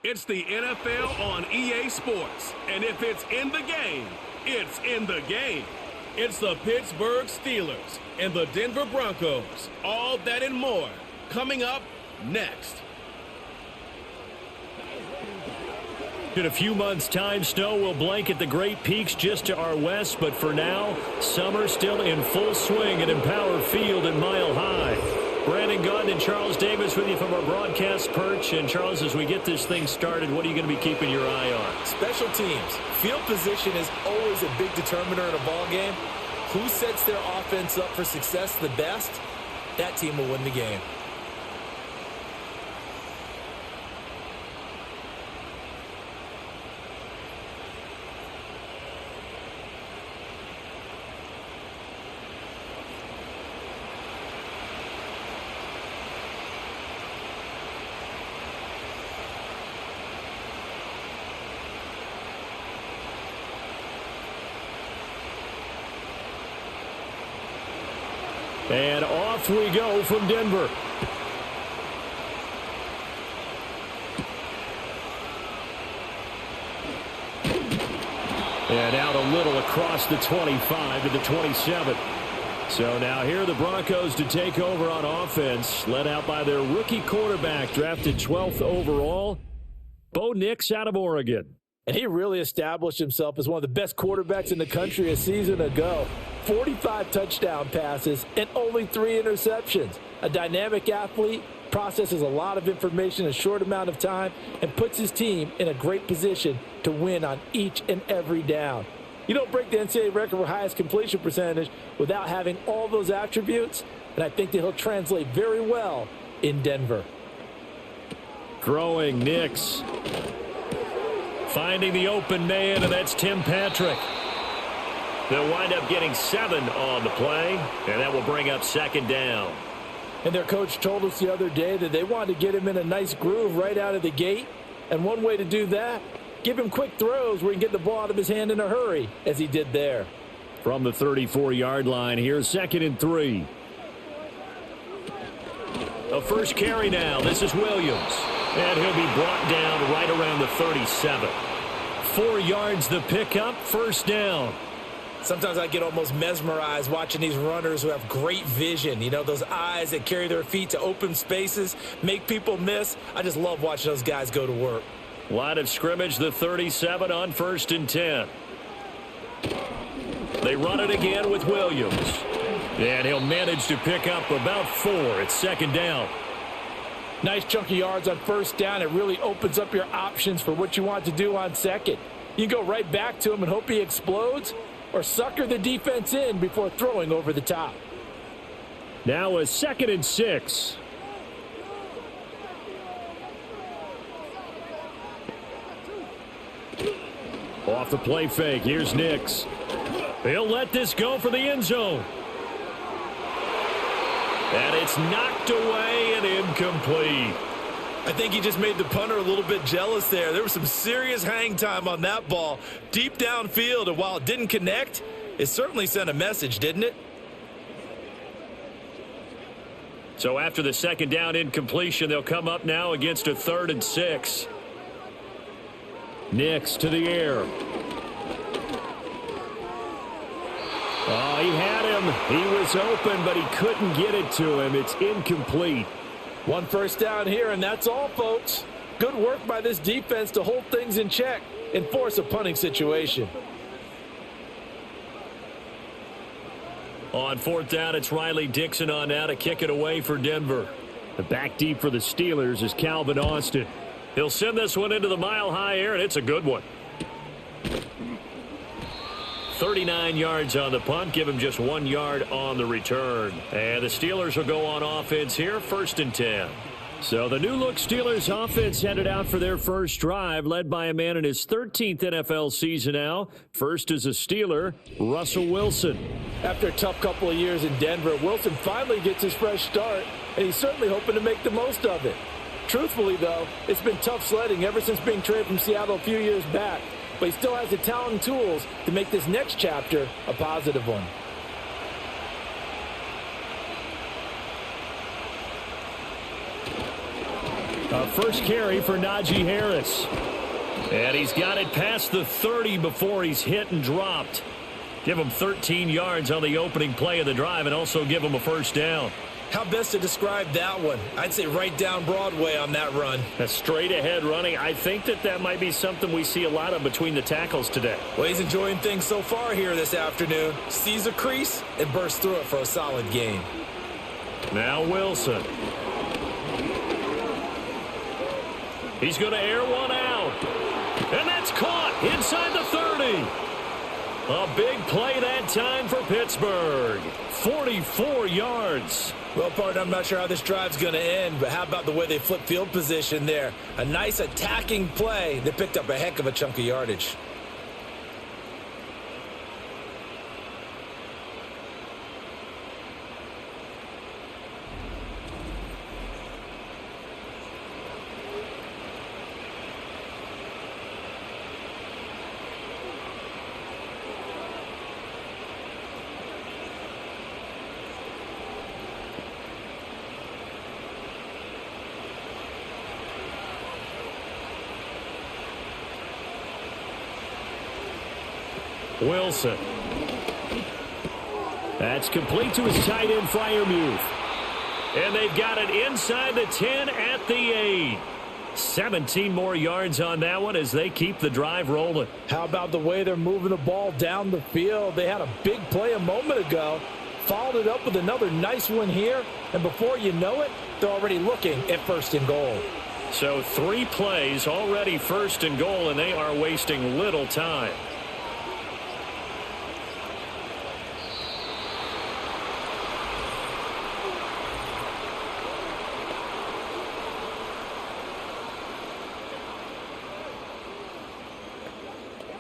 It's the NFL on EA Sports, and if it's in the game, it's in the game. It's the Pittsburgh Steelers and the Denver Broncos. All that and more coming up next. In a few months' time, snow will blanket the Great Peaks just to our west, but for now, summer still in full swing at Empower Field at Mile High. Brandon Gaudin and Charles Davis with you from our broadcast perch. And, Charles, as we get this thing started, what are you going to be keeping your eye on? Special teams. Field position is always a big determiner in a ball game. Who sets their offense up for success the best, that team will win the game. And off we go from Denver. And out a little across the 25 to the 27. So now here are the Broncos to take over on offense, led out by their rookie quarterback, drafted 12th overall, Bo Nix out of Oregon. And he really established himself as one of the best quarterbacks in the country a season ago. 45 touchdown passes and only 3 interceptions. A dynamic athlete, processes a lot of information in a short amount of time, and puts his team in a great position to win on each and every down. You don't break the NCAA record for highest completion percentage without having all those attributes, and I think that he'll translate very well in Denver. Throwing Nix. Finding the open man, and that's Tim Patrick. They'll wind up getting 7 on the play, and that will bring up second down. And their coach told us the other day that they wanted to get him in a nice groove right out of the gate. And one way to do that, give him quick throws where he can get the ball out of his hand in a hurry, as he did there. From the 34-yard line, here's 2nd and 3. A first carry now. This is Williams. And he'll be brought down right around the 37. 4 yards the pickup, first down. Sometimes I get almost mesmerized watching these runners who have great vision. You know, those eyes that carry their feet to open spaces, make people miss. I just love watching those guys go to work. Line of scrimmage, the 37 on 1st and 10. They run it again with Williams. And he'll manage to pick up about 4. It's second down. Nice chunk of yards on first down. It really opens up your options for what you want to do on second. You can go right back to him and hope he explodes, or sucker the defense in before throwing over the top. Now a 2nd and 6. Off the play fake. Here's Nix. He'll let this go for the end zone. And it's knocked away and incomplete. I think he just made the punter a little bit jealous there. There was some serious hang time on that ball deep downfield, and while it didn't connect, it certainly sent a message, didn't it? So after the second down incompletion, they'll come up now against a 3rd and 6. Nix to the air. Oh, he had him. He was open, but he couldn't get it to him. It's incomplete. 1 first down here, and that's all, folks. Good work by this defense to hold things in check and force a punting situation. On 4th down, it's Riley Dixon on now to kick it away for Denver. The back deep for the Steelers is Calvin Austin. He'll send this one into the mile-high air, and it's a good one. 39 yards on the punt, give him just 1 yard on the return. And the Steelers will go on offense here, 1st and 10. So the new-look Steelers offense headed out for their first drive, led by a man in his 13th NFL season now. First is a Steeler, Russell Wilson. After a tough couple of years in Denver, Wilson finally gets his fresh start, and he's certainly hoping to make the most of it. Truthfully, though, it's been tough sledding ever since being traded from Seattle a few years back. But he still has the talent and tools to make this next chapter a positive one. A first carry for Najee Harris. And he's got it past the 30 before he's hit and dropped. Give him 13 yards on the opening play of the drive and also give him a first down. How best to describe that one? I'd say right down Broadway on that run. That's straight ahead running. I think that might be something we see a lot of between the tackles today. Well, he's enjoying things so far here this afternoon. Sees a crease and bursts through it for a solid gain. Now Wilson. He's going to air one out. And that's caught inside the 30. A big play that time for Pittsburgh. 44 yards. Well, partner, I'm not sure how this drive's going to end, but how about the way they flip field position there? A nice attacking play. They picked up a heck of a chunk of yardage. Wilson. That's complete to his tight end, Freiermuth. And they've got it inside the 10 at the 8. 17 more yards on that one as they keep the drive rolling. How about the way they're moving the ball down the field? They had a big play a moment ago, followed it up with another nice one here, and before you know it, they're already looking at first and goal. So 3 plays already first and goal, and they are wasting little time.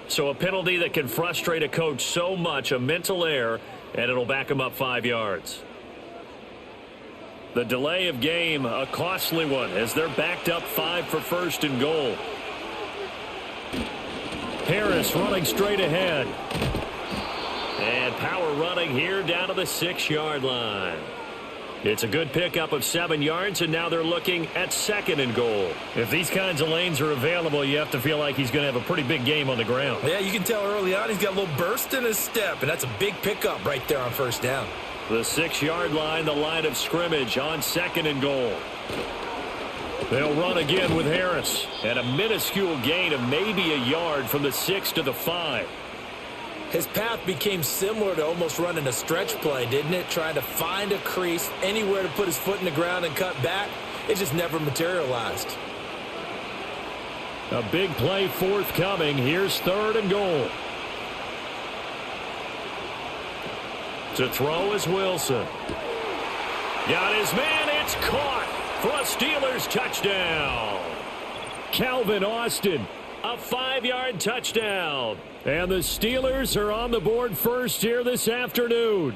So a penalty that can frustrate a coach so much, a mental error, and it'll back him up 5 yards. The delay of game, a costly one, as they're backed up 5 for first and goal. Harris running straight ahead. And power running here down to the 6-yard line. It's a good pickup of 7 yards, and now they're looking at second and goal. If these kinds of lanes are available, you have to feel like he's going to have a pretty big game on the ground. Yeah, you can tell early on he's got a little burst in his step, and that's a big pickup right there on first down. The 6-yard line, the line of scrimmage on second and goal. They'll run again with Harris. And a minuscule gain of maybe a yard from the 6 to the 5. His path became similar to almost running a stretch play, didn't it? Trying to find a crease, anywhere to put his foot in the ground and cut back. It just never materialized. A big play forthcoming. Here's third and goal. To throw is Wilson. Got his man. It's caught for a Steelers touchdown. Calvin Austin, a 5-yard touchdown. And the Steelers are on the board first here this afternoon.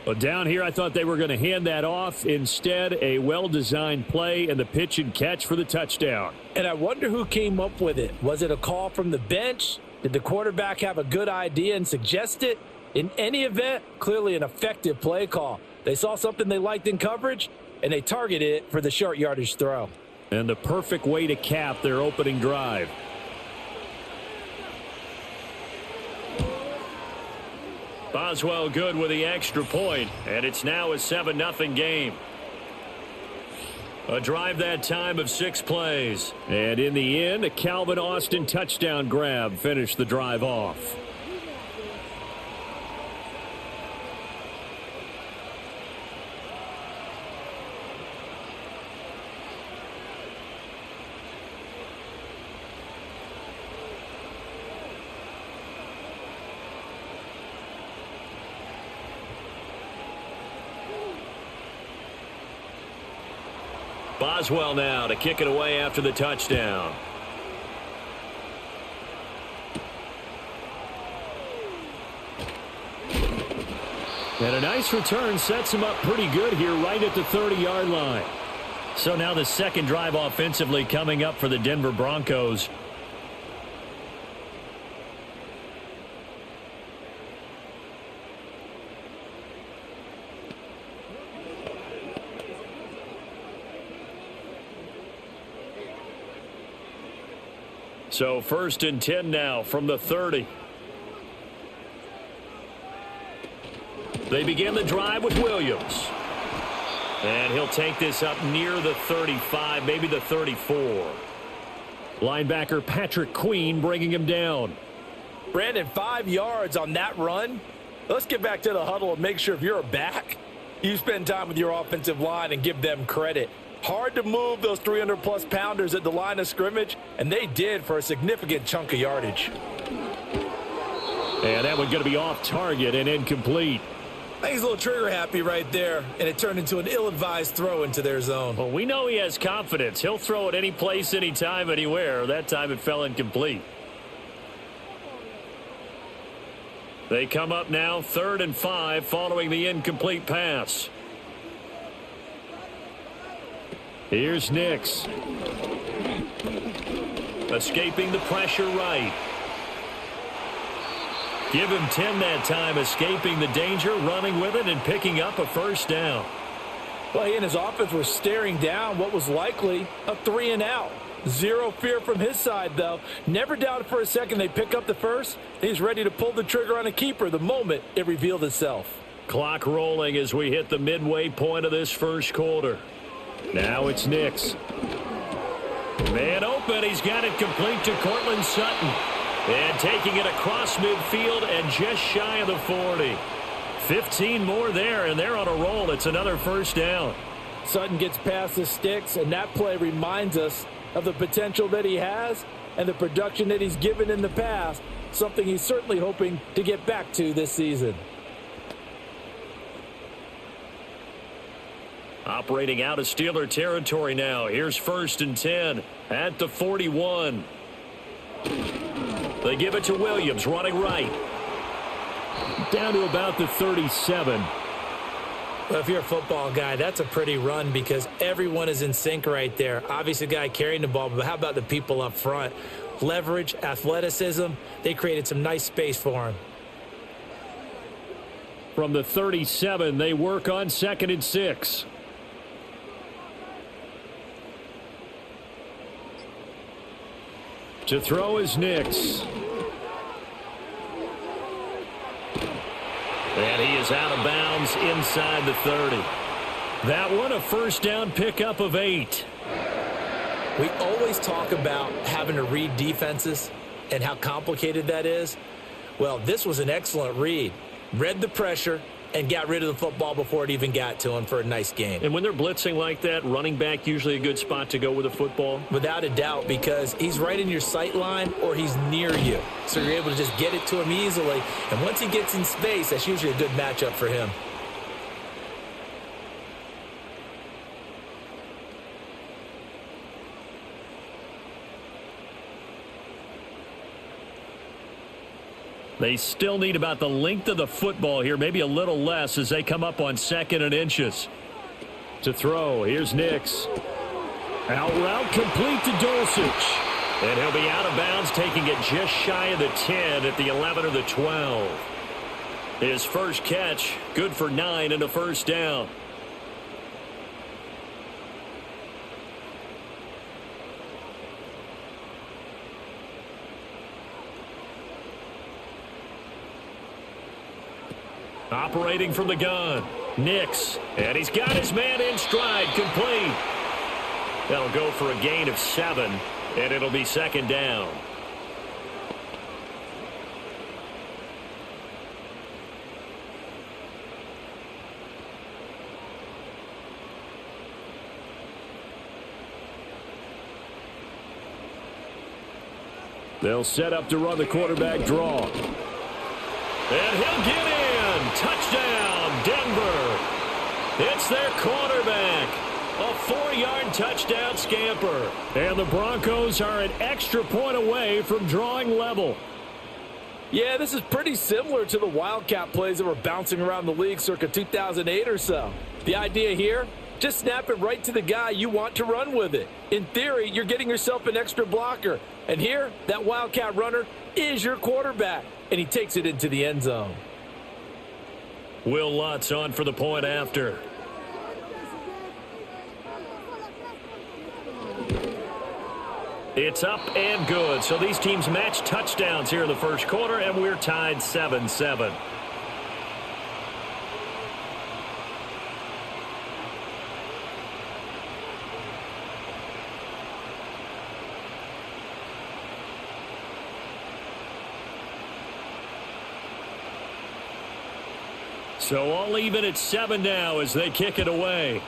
But down here, I thought they were going to hand that off. Instead, a well-designed play and the pitch and catch for the touchdown. And I wonder who came up with it. Was it a call from the bench? Did the quarterback have a good idea and suggest it? In any event, clearly an effective play call. They saw something they liked in coverage, and they targeted it for the short yardage throw. And the perfect way to cap their opening drive. Boswell good with the extra point, and it's now a 7-0 game. A drive that time of 6 plays. And in the end, a Calvin Austin touchdown grab finished the drive off. Boswell now to kick it away after the touchdown. And a nice return sets him up pretty good here right at the 30-yard line. So now the second drive offensively coming up for the Denver Broncos. So 1st and 10 now from the 30. They begin the drive with Williams. And he'll take this up near the 35, maybe the 34. Linebacker Patrick Queen bringing him down. Brandon, 5 yards on that run. Let's get back to the huddle and make sure if you're a back, you spend time with your offensive line and give them credit. Hard to move those 300-plus pounders at the line of scrimmage, and they did for a significant chunk of yardage. And that one's going to be off target and incomplete. I think he's a little trigger happy right there, and it turned into an ill-advised throw into their zone. Well, we know he has confidence. He'll throw it any place, anytime, anywhere. That time it fell incomplete. They come up now 3rd and 5 following the incomplete pass. Here's Nix. Escaping the pressure right. Give him 10 that time, escaping the danger, running with it, and picking up a 1st down. Well, he and his offense were staring down what was likely a 3-and-out. Zero fear from his side, though. Never doubted for a second they pick up the 1st. He's ready to pull the trigger on a keeper the moment it revealed itself. Clock rolling as we hit the midway point of this 1st quarter. Now it's Nix. Man open. He's got it complete to Cortland Sutton. And taking it across midfield and just shy of the 40. 15 more there, and they're on a roll. It's another 1st down. Sutton gets past the sticks, and that play reminds us of the potential that he has and the production that he's given in the past, something he's certainly hoping to get back to this season. Operating out of Steeler territory now. Here's 1st and 10 at the 41. They give it to Williams, running right. Down to about the 37. Well, if you're a football guy, that's a pretty run because everyone is in sync right there. Obviously, the guy carrying the ball, but how about the people up front? Leverage, athleticism, they created some nice space for him. From the 37, they work on 2nd and 6. To throw is Nix. And he is out of bounds inside the 30. That one a 1st down pickup of 8. We always talk about having to read defenses and how complicated that is. Well, this was an excellent read. Read the pressure and got rid of the football before it even got to him for a nice game. And when they're blitzing like that, running back usually a good spot to go with the football? Without a doubt, because he's right in your sight line or he's near you. So you're able to just get it to him easily. And once he gets in space, that's usually a good matchup for him. They still need about the length of the football here, maybe a little less as they come up on 2nd and inches. To throw, here's Nix. Out route complete to Dulcich. And he'll be out of bounds, taking it just shy of the 10 at the 11 or the 12. His 1st catch, good for 9 and a 1st down. Operating from the gun, Nix, and he's got his man in stride, complete. That'll go for a gain of 7, and it'll be 2nd down. They'll set up to run the quarterback draw. And he'll get in. Touchdown, Denver. It's their quarterback. A 4-yard touchdown scamper. And the Broncos are an extra point away from drawing level. Yeah, this is pretty similar to the Wildcat plays that were bouncing around the league circa 2008 or so. The idea here, just snap it right to the guy you want to run with it. In theory, you're getting yourself an extra blocker. And here, that Wildcat runner is your quarterback. And he takes it into the end zone. Will Lutz on for the point after. It's up and good. So these teams match touchdowns here in the first quarter, and we're tied 7-7. So all even at 7 now as they kick it away.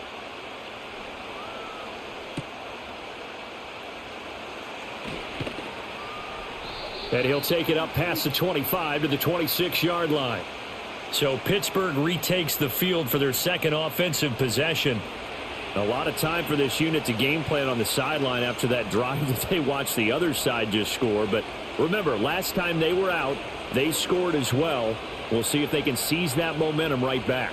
And he'll take it up past the 25 to the 26-yard line. So Pittsburgh retakes the field for their second offensive possession. A lot of time for this unit to game plan on the sideline after that drive that they watched the other side just score. But remember, last time they were out, they scored as well. We'll see if they can seize that momentum right back.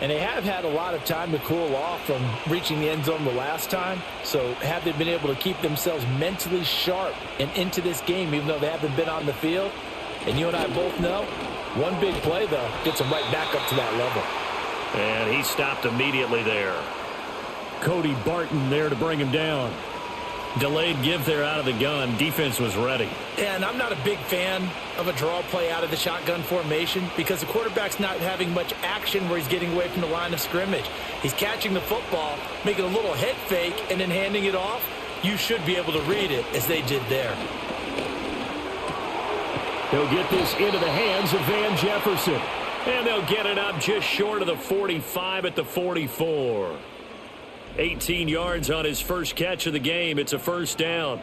And they have had a lot of time to cool off from reaching the end zone the last time. So have they been able to keep themselves mentally sharp and into this game, even though they haven't been on the field? And you and I both know, one big play, though, gets them right back up to that level. And he stopped immediately there. Cody Barton there to bring him down. Delayed give there out of the gun. Defense was ready. And I'm not a big fan of a draw play out of the shotgun formation because the quarterback's not having much action where he's getting away from the line of scrimmage. He's catching the football, making a little head fake, and then handing it off. You should be able to read it as they did there. They'll get this into the hands of Van Jefferson. And they'll get it up just short of the 45 at the 44. 18 yards on his first catch of the game. It's a first down.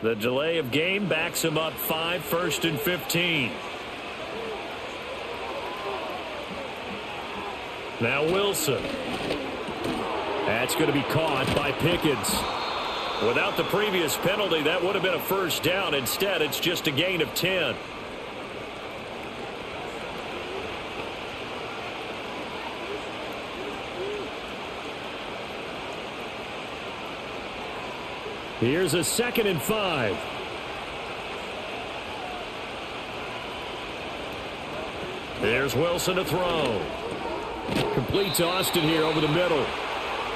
The delay of game backs him up 5, 1st and 15. Now Wilson. That's going to be caught by Pickens. Without the previous penalty, that would have been a first down. Instead, it's just a gain of 10. Here's a 2nd and 5. There's Wilson to throw. Complete to Austin here over the middle.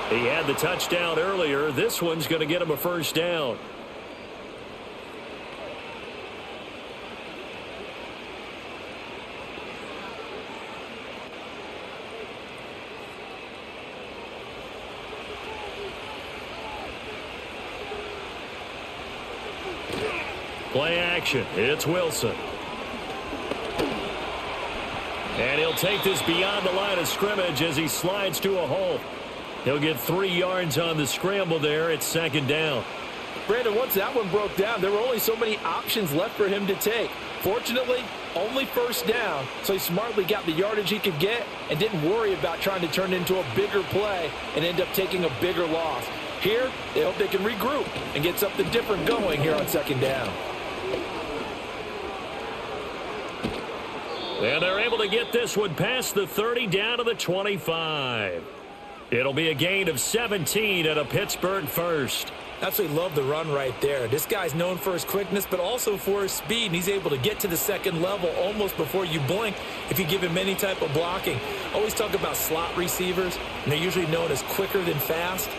He had the touchdown earlier. This one's going to get him a first down. Play action. It's Wilson. And he'll take this beyond the line of scrimmage as he slides to a hole. He'll get 3 yards on the scramble there. It's 2nd down. Brandon, once that one broke down, there were only so many options left for him to take. Fortunately, only first down, so he smartly got the yardage he could get and didn't worry about trying to turn it into a bigger play and end up taking a bigger loss. Here, they hope they can regroup and get something different going here on 2nd down. And they're able to get this one past the 30 down to the 25. It'll be a gain of 17 and a Pittsburgh first. Absolutely love the run right there. This guy's known for his quickness, but also for his speed. And he's able to get to the second level almost before you blink if you give him any type of blocking. Always talk about slot receivers, and they're usually known as quicker than fast.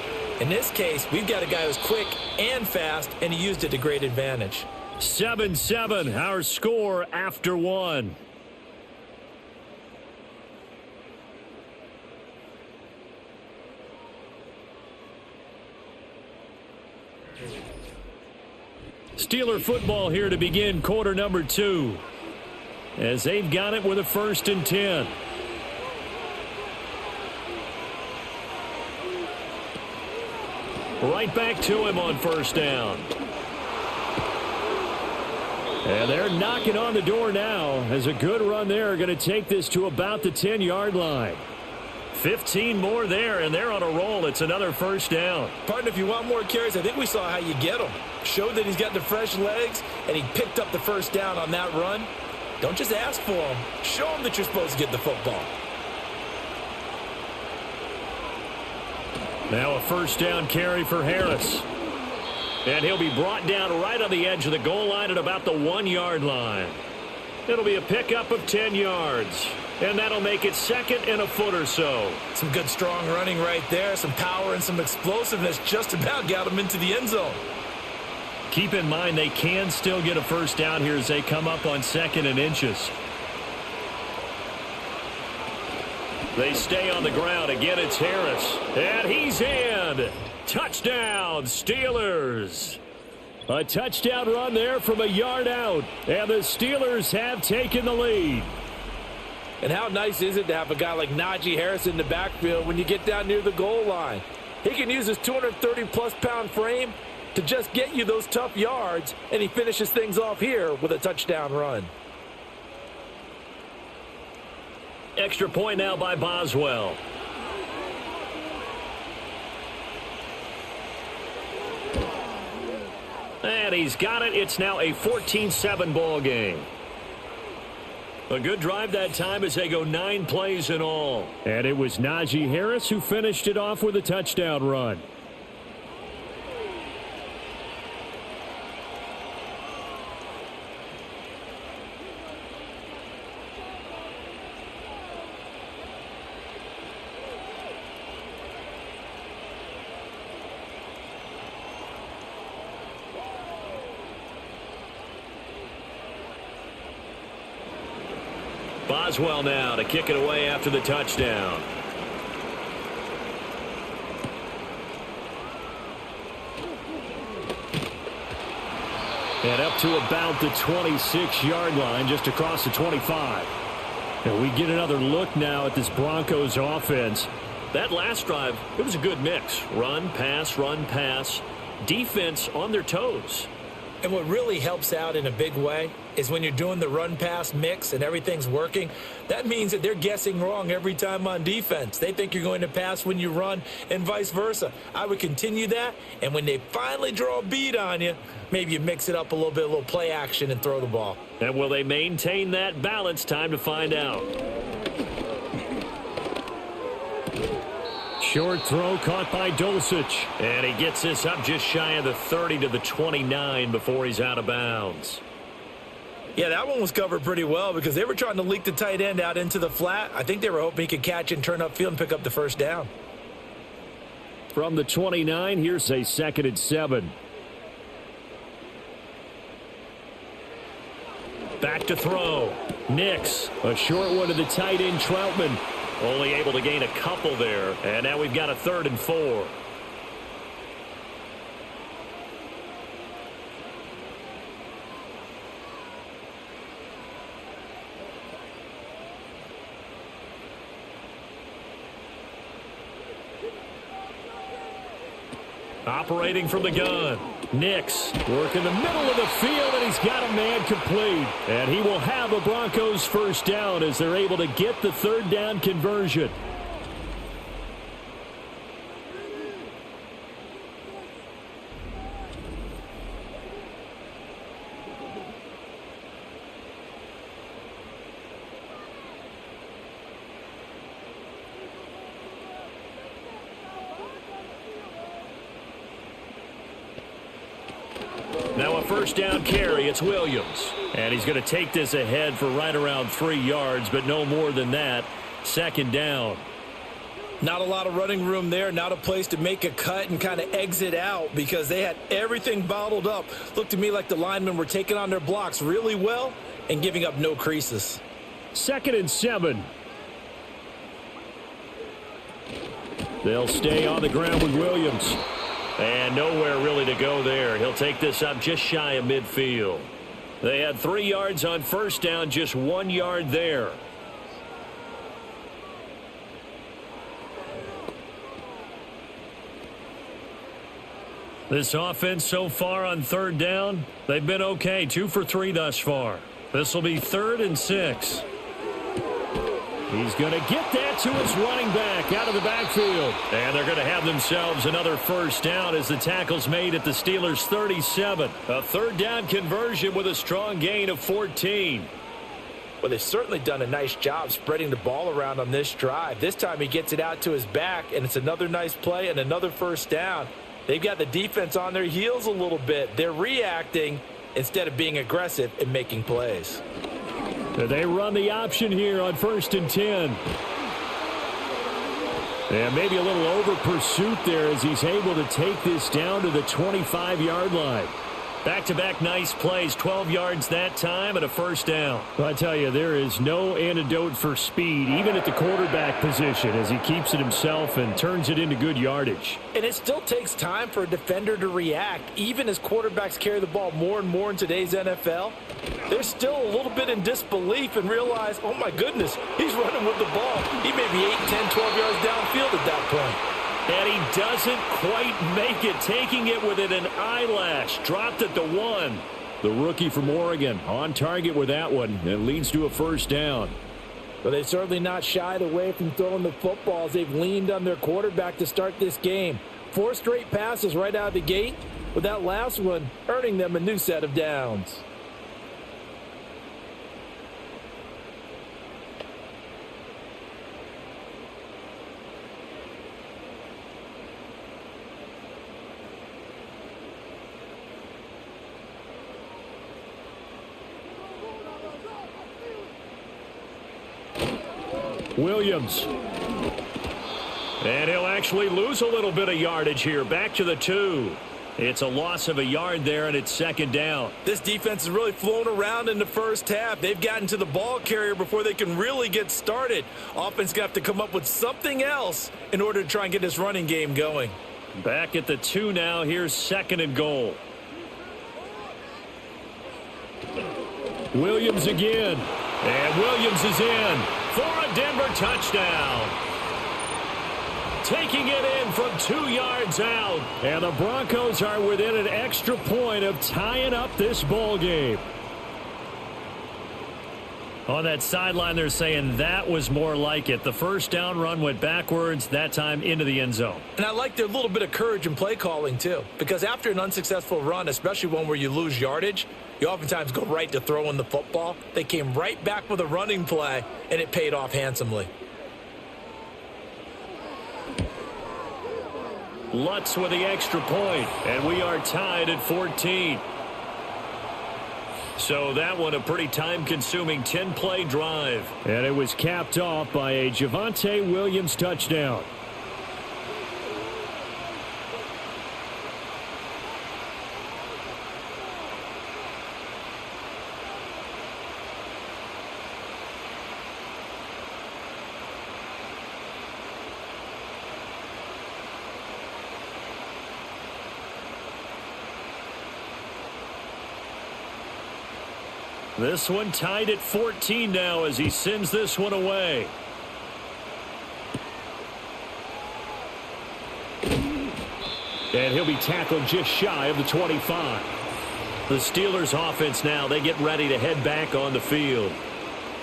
In this case, we've got a guy who's quick and fast, and he used it to great advantage. 7-7, our score after 1. Steeler football here to begin quarter number 2. As they've got it with a 1st and 10. Right back to him on 1st down. And they're knocking on the door now as a good run there going to take this to about the 10-yard line. 15 more there, and they're on a roll. It's another first down. Partner, if you want more carries, I think we saw how you get them. Showed that he's got the fresh legs, and he picked up the first down on that run. Don't just ask for them. Show them that you're supposed to get the football. Now a first down carry for Harris. And he'll be brought down right on the edge of the goal line at about the 1-yard line. It'll be a pickup of 10 yards. And that'll make it second and a foot or so. Some good strong running right there. Some power and some explosiveness just about got him into the end zone. Keep in mind they can still get a first down here as they come up on 2nd and inches. They stay on the ground. Again, it's Harris. And he's in. Touchdown, Steelers. A touchdown run there from a yard out. And the Steelers have taken the lead. And how nice is it to have a guy like Najee Harris in the backfield when you get down near the goal line? He can use his 230-plus pound frame to just get you those tough yards, and he finishes things off here with a touchdown run. Extra point now by Boswell. And he's got it. It's now a 14-7 ball game. A good drive that time as they go 9 plays in all. And it was Najee Harris who finished it off with a touchdown run. Boswell now to kick it away after the touchdown. And up to about the 26-yard line, just across the 25. And we get another look now at this Broncos offense. That last drive, it was a good mix. Run, pass, defense on their toes. And what really helps out in a big way is when you're doing the run-pass mix and everything's working, that means that they're guessing wrong every time on defense. They think you're going to pass when you run and vice versa. I would continue that, and when they finally draw a beat on you, maybe you mix it up a little bit, a little play action and throw the ball. And will they maintain that balance? Time to find out. Short throw caught by Dulcich. And he gets this up just shy of the 30 to the 29 before he's out of bounds. Yeah, that one was covered pretty well because they were trying to leak the tight end out into the flat. I think they were hoping he could catch and turn upfield and pick up the first down. From the 29, here's a 2nd and 7. Back to throw. Nix. A short one to the tight end, Troutman. Only able to gain a couple there. And now we've got a 3rd and 4. Operating from the gun. Nix working the middle of the field, and he's got a man complete. And he will have a Broncos first down as they're able to get the 3rd down conversion. Now a first down carry. It's Williams. And he's going to take this ahead for right around 3 yards, but no more than that. 2nd down. Not a lot of running room there. Not a place to make a cut and kind of exit out because they had everything bottled up. Looked to me like the linemen were taking on their blocks really well and giving up no creases. 2nd and 7. They'll stay on the ground with Williams. And nowhere really to go there. He'll take this up just shy of midfield. They had 3 yards on first down, just 1 yard there. This offense so far on third down, they've been okay. 2 for 3 thus far. This will be 3rd and 6. He's going to get that to his running back out of the backfield. And they're going to have themselves another first down as the tackle's made at the Steelers' 37. A third down conversion with a strong gain of 14. Well, they've certainly done a nice job spreading the ball around on this drive. This time he gets it out to his back, and it's another nice play and another first down. They've got the defense on their heels a little bit. They're reacting instead of being aggressive and making plays. They run the option here on 1st and 10. And maybe a little over pursuit there as he's able to take this down to the 25-yard line. Back-to-back nice plays, 12 yards that time and a first down. Well, I tell you, there is no antidote for speed, even at the quarterback position, as he keeps it himself and turns it into good yardage. And it still takes time for a defender to react. Even as quarterbacks carry the ball more and more in today's NFL, they're still a little bit in disbelief and realize, oh my goodness, he's running with the ball. He may be 8, 10, 12 yards downfield at that point. And he doesn't quite make it, taking it within an eyelash. Dropped at the 1. The rookie from Oregon on target with that one, and leads to a first down. But they've certainly not shied away from throwing the footballs. They've leaned on their quarterback to start this game. 4 straight passes right out of the gate, with that last one earning them a new set of downs. Williams. And he'll actually lose a little bit of yardage here. Back to the 2. It's a loss of a yard there, and it's 2nd down. This defense has really flown around in the first half. They've gotten to the ball carrier before they can really get started. Offense got to come up with something else in order to try and get this running game going. Back at the 2 now. Here's 2nd and goal. Williams again. And Williams is in for a Denver touchdown. Taking it in from 2 yards out. And the Broncos are within an extra point of tying up this ball game. On that sideline, they're saying that was more like it. The first down run went backwards, that time into the end zone. And I like their little bit of courage in play calling, too. Because after an unsuccessful run, especially one where you lose yardage, you oftentimes go right to throwing the football. They came right back with a running play, and it paid off handsomely. Lutz with the extra point, and we are tied at 14. So that one a pretty time-consuming 10-play drive. And it was capped off by a Javonte Williams touchdown. This one tied at 14 now as he sends this one away. And he'll be tackled just shy of the 25. The Steelers offense now, they get ready to head back on the field.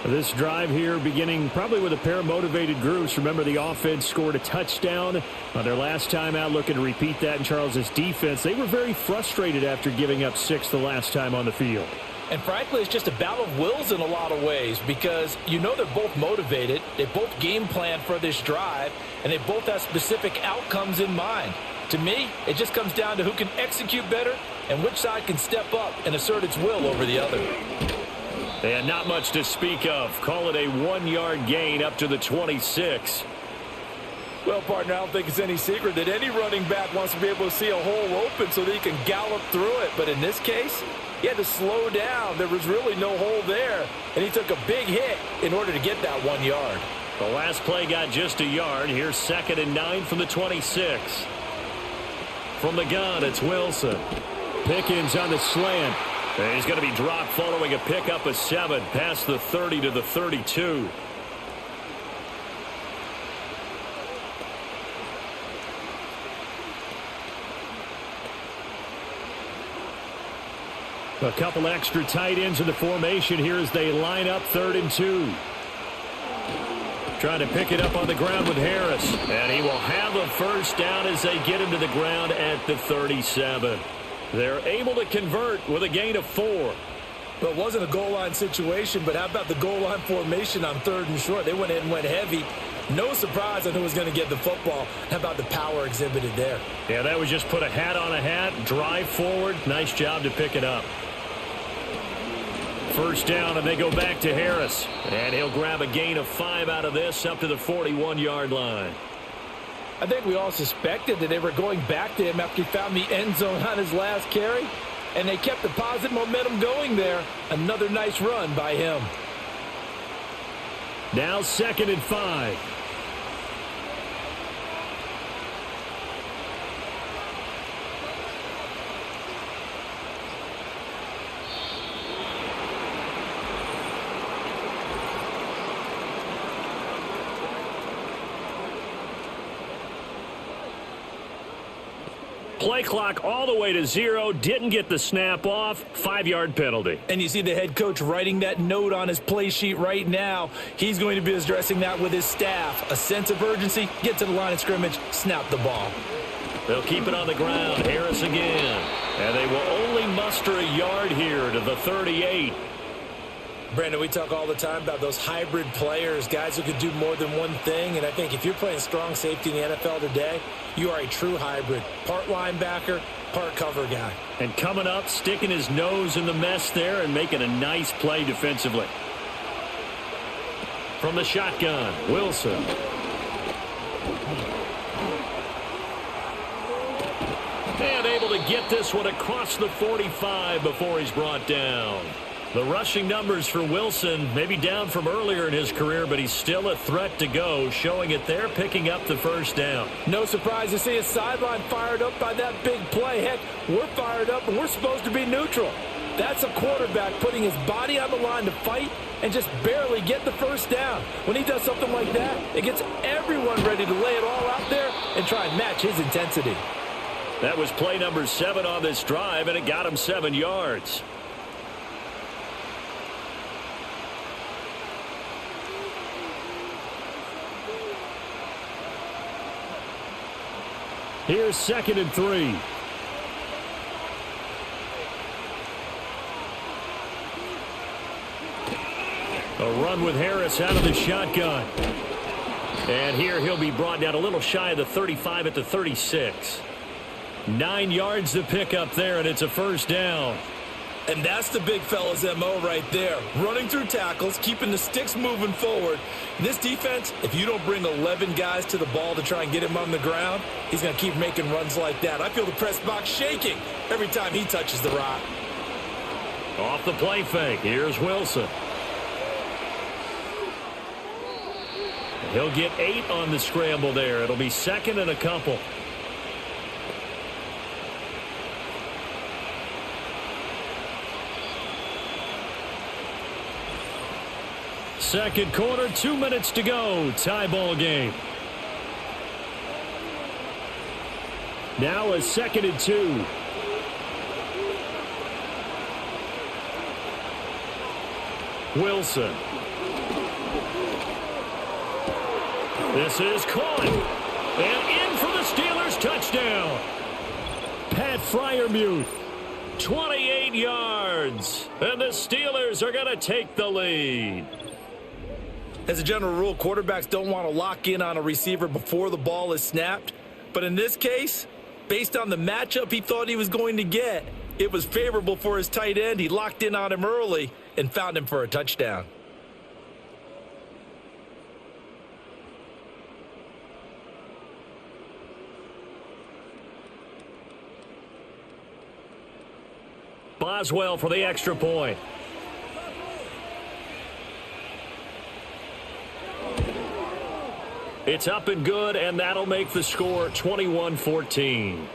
This drive here beginning probably with a pair of motivated groups. Remember, the offense scored a touchdown on their last time out, looking to repeat that in Charles's defense. They were very frustrated after giving up 6 the last time on the field. And frankly, it's just a battle of wills in a lot of ways because you know they're both motivated, they both game plan for this drive, and they both have specific outcomes in mind. To me, it just comes down to who can execute better and which side can step up and assert its will over the other. And not much to speak of. Call it a 1-yard gain up to the 26. Well, partner, I don't think it's any secret that any running back wants to be able to see a hole open so that he can gallop through it. But in this case, he had to slow down. There was really no hole there, and he took a big hit in order to get that 1 yard. The last play got just a yard. Here's 2nd and 9 from the 26. From the gun, it's Wilson. Pickens on the slant. And he's going to be dropped following a pickup of 7 past the 30 to the 32. A couple extra tight ends in the formation here as they line up 3rd and 2. Trying to pick it up on the ground with Harris. And he will have a first down as they get him to the ground at the 37. They're able to convert with a gain of 4. Well, it wasn't a goal line situation, but how about the goal line formation on 3rd and short? They went in and went heavy. No surprise on who was going to get the football. How about the power exhibited there? Yeah, that was just put a hat on a hat, drive forward. Nice job to pick it up. First down, and they go back to Harris. And he'll grab a gain of 5 out of this up to the 41-yard line. I think we all suspected that they were going back to him after he found the end zone on his last carry. And they kept the positive momentum going there. Another nice run by him. Now 2nd and 5. Play clock all the way to 0. Didn't get the snap off. 5-yard penalty. And you see the head coach writing that note on his play sheet right now. He's going to be addressing that with his staff. A sense of urgency. Get to the line of scrimmage. Snap the ball. They'll keep it on the ground. Harris again. And they will only muster a yard here to the 38. Brandon, we talk all the time about those hybrid players, guys who could do more than one thing. And I think if you're playing strong safety in the NFL today, you are a true hybrid. Part linebacker, part cover guy. And coming up, sticking his nose in the mess there and making a nice play defensively. From the shotgun, Wilson. And able to get this one across the 45 before he's brought down. The rushing numbers for Wilson maybe down from earlier in his career, but he's still a threat to go, showing it there, picking up the first down. No surprise to see his sideline fired up by that big play. Heck, we're fired up, and we're supposed to be neutral. That's a quarterback putting his body on the line to fight and just barely get the first down. When he does something like that, it gets everyone ready to lay it all out there and try and match his intensity. That was play number 7 on this drive, and it got him 7 yards. Here's 2nd and 3. A run with Harris out of the shotgun. And here he'll be brought down a little shy of the 35 at the 36. 9 yards to pick up there, and it's a first down. And that's the big fella's MO right there. Running through tackles, keeping the sticks moving forward. This defense, if you don't bring 11 guys to the ball to try and get him on the ground, he's going to keep making runs like that. I feel the press box shaking every time he touches the rock. Off the play fake, here's Wilson. He'll get 8 on the scramble there. It'll be 2nd and a couple. Second quarter, 2 minutes to go. Tie ball game. Now a 2nd and 2. Wilson. This is caught. And in for the Steelers touchdown. Pat Freiermuth. 28 yards. And the Steelers are going to take the lead. As a general rule, quarterbacks don't want to lock in on a receiver before the ball is snapped. But in this case, based on the matchup he thought he was going to get, it was favorable for his tight end. He locked in on him early and found him for a touchdown. Boswell for the extra point. It's up and good, and that'll make the score 21-14.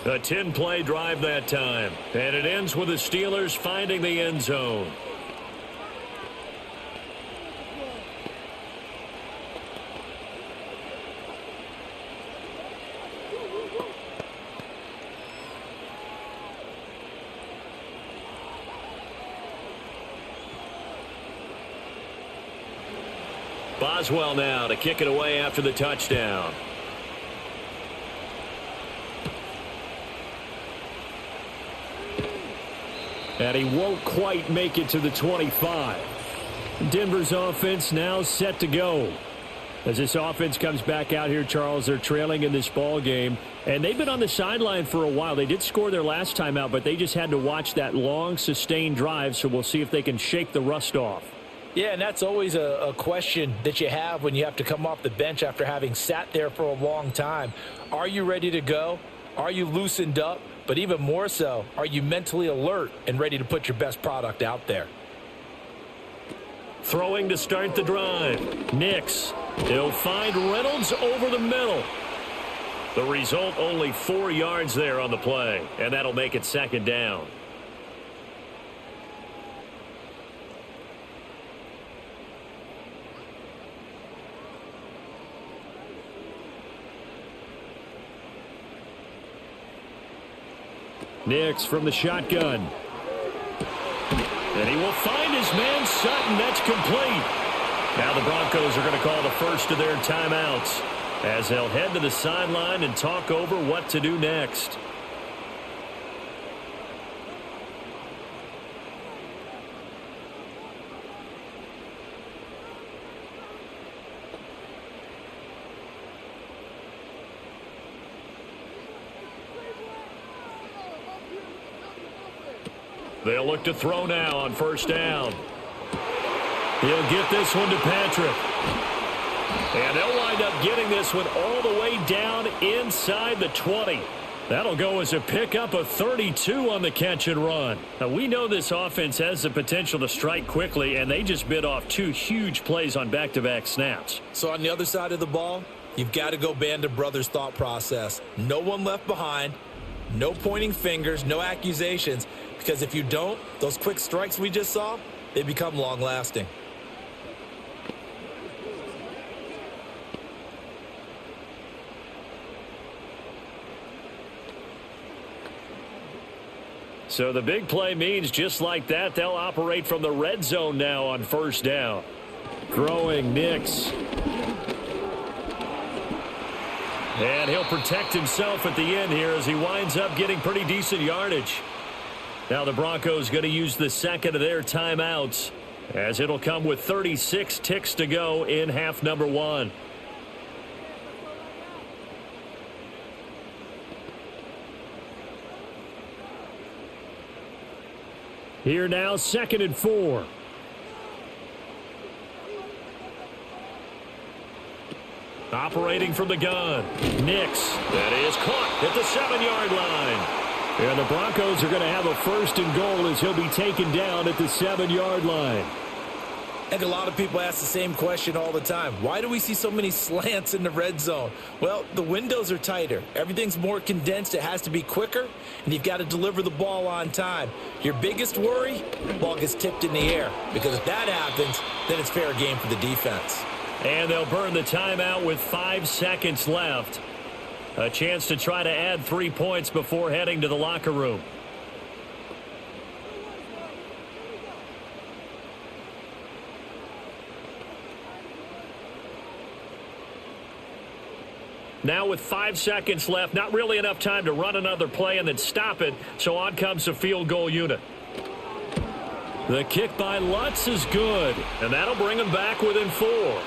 A 10-play drive that time, and it ends with the Steelers finding the end zone. Boswell now to kick it away after the touchdown. And he won't quite make it to the 25. Denver's offense now set to go. As this offense comes back out here, Charles, they're trailing in this ball game. And they've been on the sideline for a while. They did score their last time out, but they just had to watch that long, sustained drive. So we'll see if they can shake the rust off. Yeah, and that's always a question that you have when you have to come off the bench after having sat there for a long time. Are you ready to go? Are you loosened up? But even more so, are you mentally alert and ready to put your best product out there? Throwing to start the drive. Nix. He'll find Reynolds over the middle. The result, only 4 yards there on the play, and that'll make it second down. Nix from the shotgun. And he will find his man Sutton. That's complete. Now the Broncos are going to call the first of their timeouts as they'll head to the sideline and talk over what to do next. They'll look to throw now on first down. He'll get this one to Patrick. And they'll wind up getting this one all the way down inside the 20. That'll go as a pickup of 32 on the catch and run. Now, we know this offense has the potential to strike quickly, and they just bit off 2 huge plays on back-to-back snaps. So on the other side of the ball, you've got to go Band of Brothers thought process. No one left behind, no pointing fingers, no accusations, because if you don't, those quick strikes we just saw, they become long-lasting. So the big play means just like that, they'll operate from the red zone now on first down. Throwing Nix. And he'll protect himself at the end here as he winds up getting pretty decent yardage. Now the Broncos going to use the second of their timeouts as it'll come with 36 ticks to go in half number 1. Here now, 2nd and 4. Operating from the gun. Nix. That is caught at the 7-yard line. And the Broncos are going to have a 1st and goal as he'll be taken down at the 7-yard line. And a lot of people ask the same question all the time. Why do we see so many slants in the red zone? Well, the windows are tighter. Everything's more condensed. It has to be quicker, and you've got to deliver the ball on time. Your biggest worry, the ball gets tipped in the air, because if that happens, then it's fair game for the defense. And they'll burn the timeout with 5 seconds left. A chance to try to add 3 points before heading to the locker room. Now with 5 seconds left, not really enough time to run another play and then stop it, so on comes the field goal unit. The kick by Lutz is good, and that'll bring them back within 4.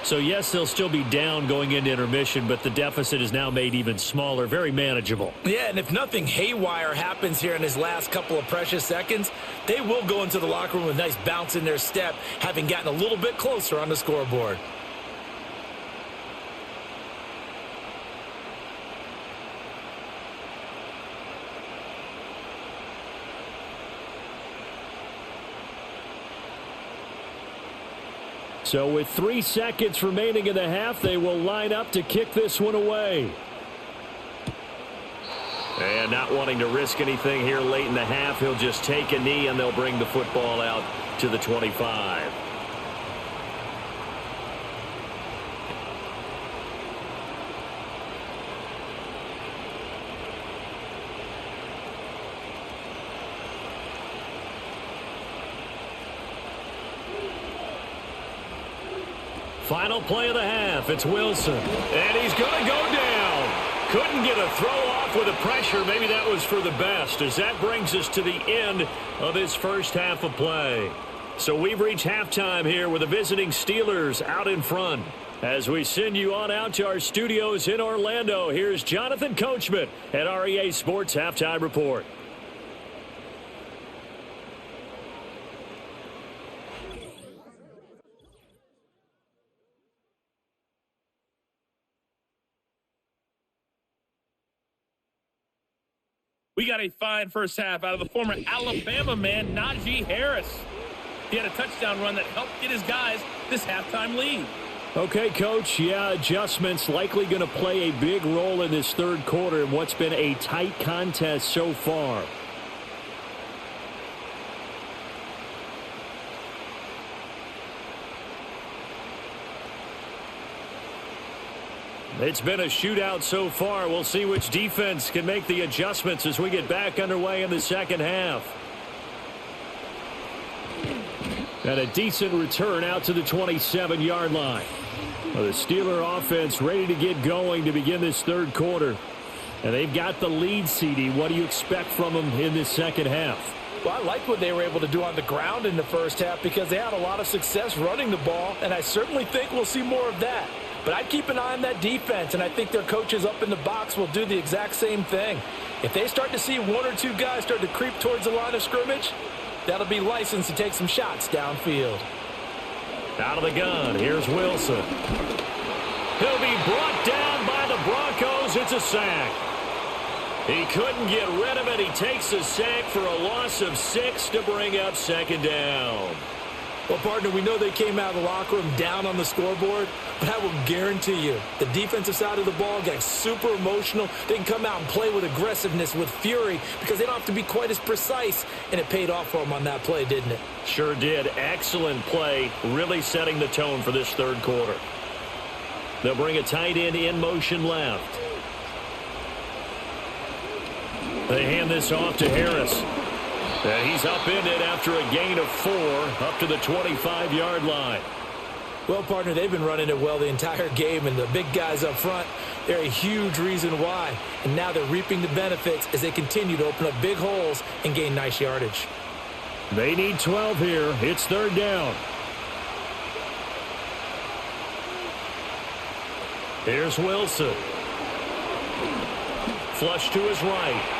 So, yes, they'll still be down going into intermission, but the deficit is now made even smaller, very manageable. Yeah, and if nothing haywire happens here in his last couple of precious seconds, they will go into the locker room with a nice bounce in their step, having gotten a little bit closer on the scoreboard. So with 3 seconds remaining in the half, they will line up to kick this one away. And not wanting to risk anything here late in the half, he'll just take a knee and they'll bring the football out to the 25. Final play of the half. It's Wilson. And he's going to go down. Couldn't get a throw off with the pressure. Maybe that was for the best, as that brings us to the end of this first half of play. So we've reached halftime here with the visiting Steelers out in front. As we send you on out to our studios in Orlando, here's Jonathan Coachman at REA Sports Halftime Report. We got a fine first half out of the former Alabama man, Najee Harris. He had a touchdown run that helped get his guys this halftime lead. Okay, Coach, yeah, adjustments likely going to play a big role in this third quarter in what's been a tight contest so far. It's been a shootout so far. We'll see which defense can make the adjustments as we get back underway in the second half. And a decent return out to the 27-yard line. Well, the Steeler offense ready to get going to begin this third quarter. And they've got the lead, CD. What do you expect from them in this second half? Well, I like what they were able to do on the ground in the first half because they had a lot of success running the ball, and I certainly think we'll see more of that. But I'd keep an eye on that defense, and I think their coaches up in the box will do the exact same thing. If they start to see one or two guys start to creep towards the line of scrimmage, that'll be licensed to take some shots downfield. Out of the gun, here's Wilson. He'll be brought down by the Broncos. It's a sack. He couldn't get rid of it. He takes a sack for a loss of 6 to bring up second down. Well, partner, we know they came out of the locker room down on the scoreboard, but I will guarantee you the defensive side of the ball got super emotional. They can come out and play with aggressiveness, with fury, because they don't have to be quite as precise, and it paid off for them on that play, didn't it? Sure did. Excellent play, really setting the tone for this third quarter. They'll bring a tight end in motion left. They hand this off to Harris. And he's upended after a gain of 4 up to the 25-yard line. Well, partner, they've been running it well the entire game, and the big guys up front, they're a huge reason why. And now they're reaping the benefits as they continue to open up big holes and gain nice yardage. They need 12 here. It's third down. Here's Wilson. Flush to his right.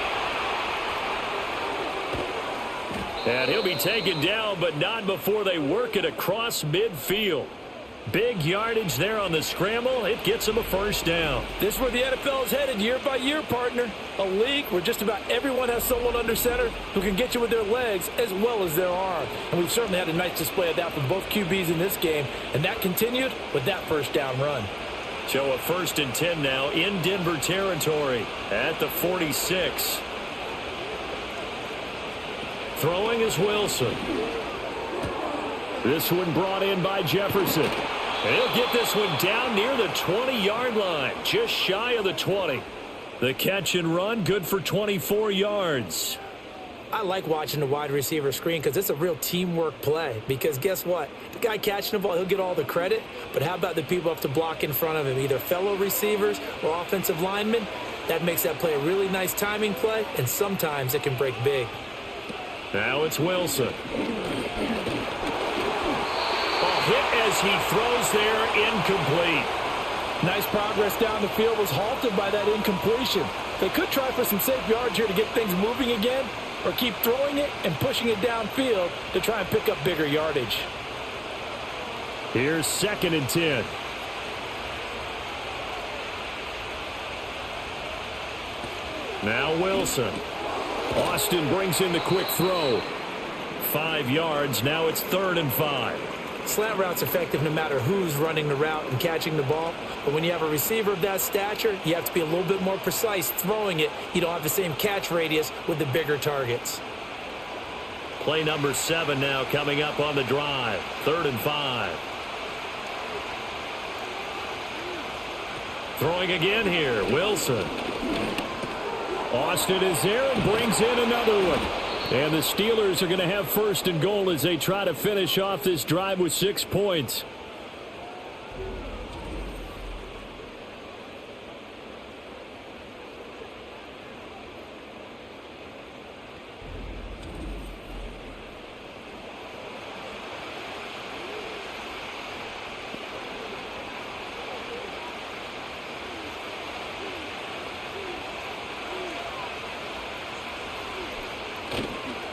And he'll be taken down, but not before they work it across midfield. Big yardage there on the scramble. It gets him a first down. This is where the NFL is headed year by year, partner. A league where just about everyone has someone under center who can get you with their legs as well as their arm. And we've certainly had a nice display of that from both QBs in this game. And that continued with that first down run. So a 1st and 10 now in Denver territory at the 46. Throwing is Wilson. This one brought in by Jefferson. And he'll get this one down near the 20-yard line, just shy of the 20. The catch and run, good for 24 yards. I like watching the wide receiver screen because it's a real teamwork play. Because guess what? The guy catching the ball, he'll get all the credit. But how about the people up to block in front of him, either fellow receivers or offensive linemen? That makes that play a really nice timing play, and sometimes it can break big. Now it's Wilson. Hit as he throws there, incomplete. Nice progress down the field, was halted by that incompletion. They could try for some safe yards here to get things moving again, or keep throwing it and pushing it downfield to try and pick up bigger yardage. Here's 2nd and 10. Now Wilson. Austin brings in the quick throw. 5 yards. Now it's 3rd and 5. Slant route's effective no matter who's running the route and catching the ball. But when you have a receiver of that stature, you have to be a little bit more precise throwing it. You don't have the same catch radius with the bigger targets. Play number 7 now coming up on the drive. 3rd and 5. Throwing again here, Wilson. Austin is there and brings in another one. And the Steelers are going to have 1st and goal as they try to finish off this drive with 6 points.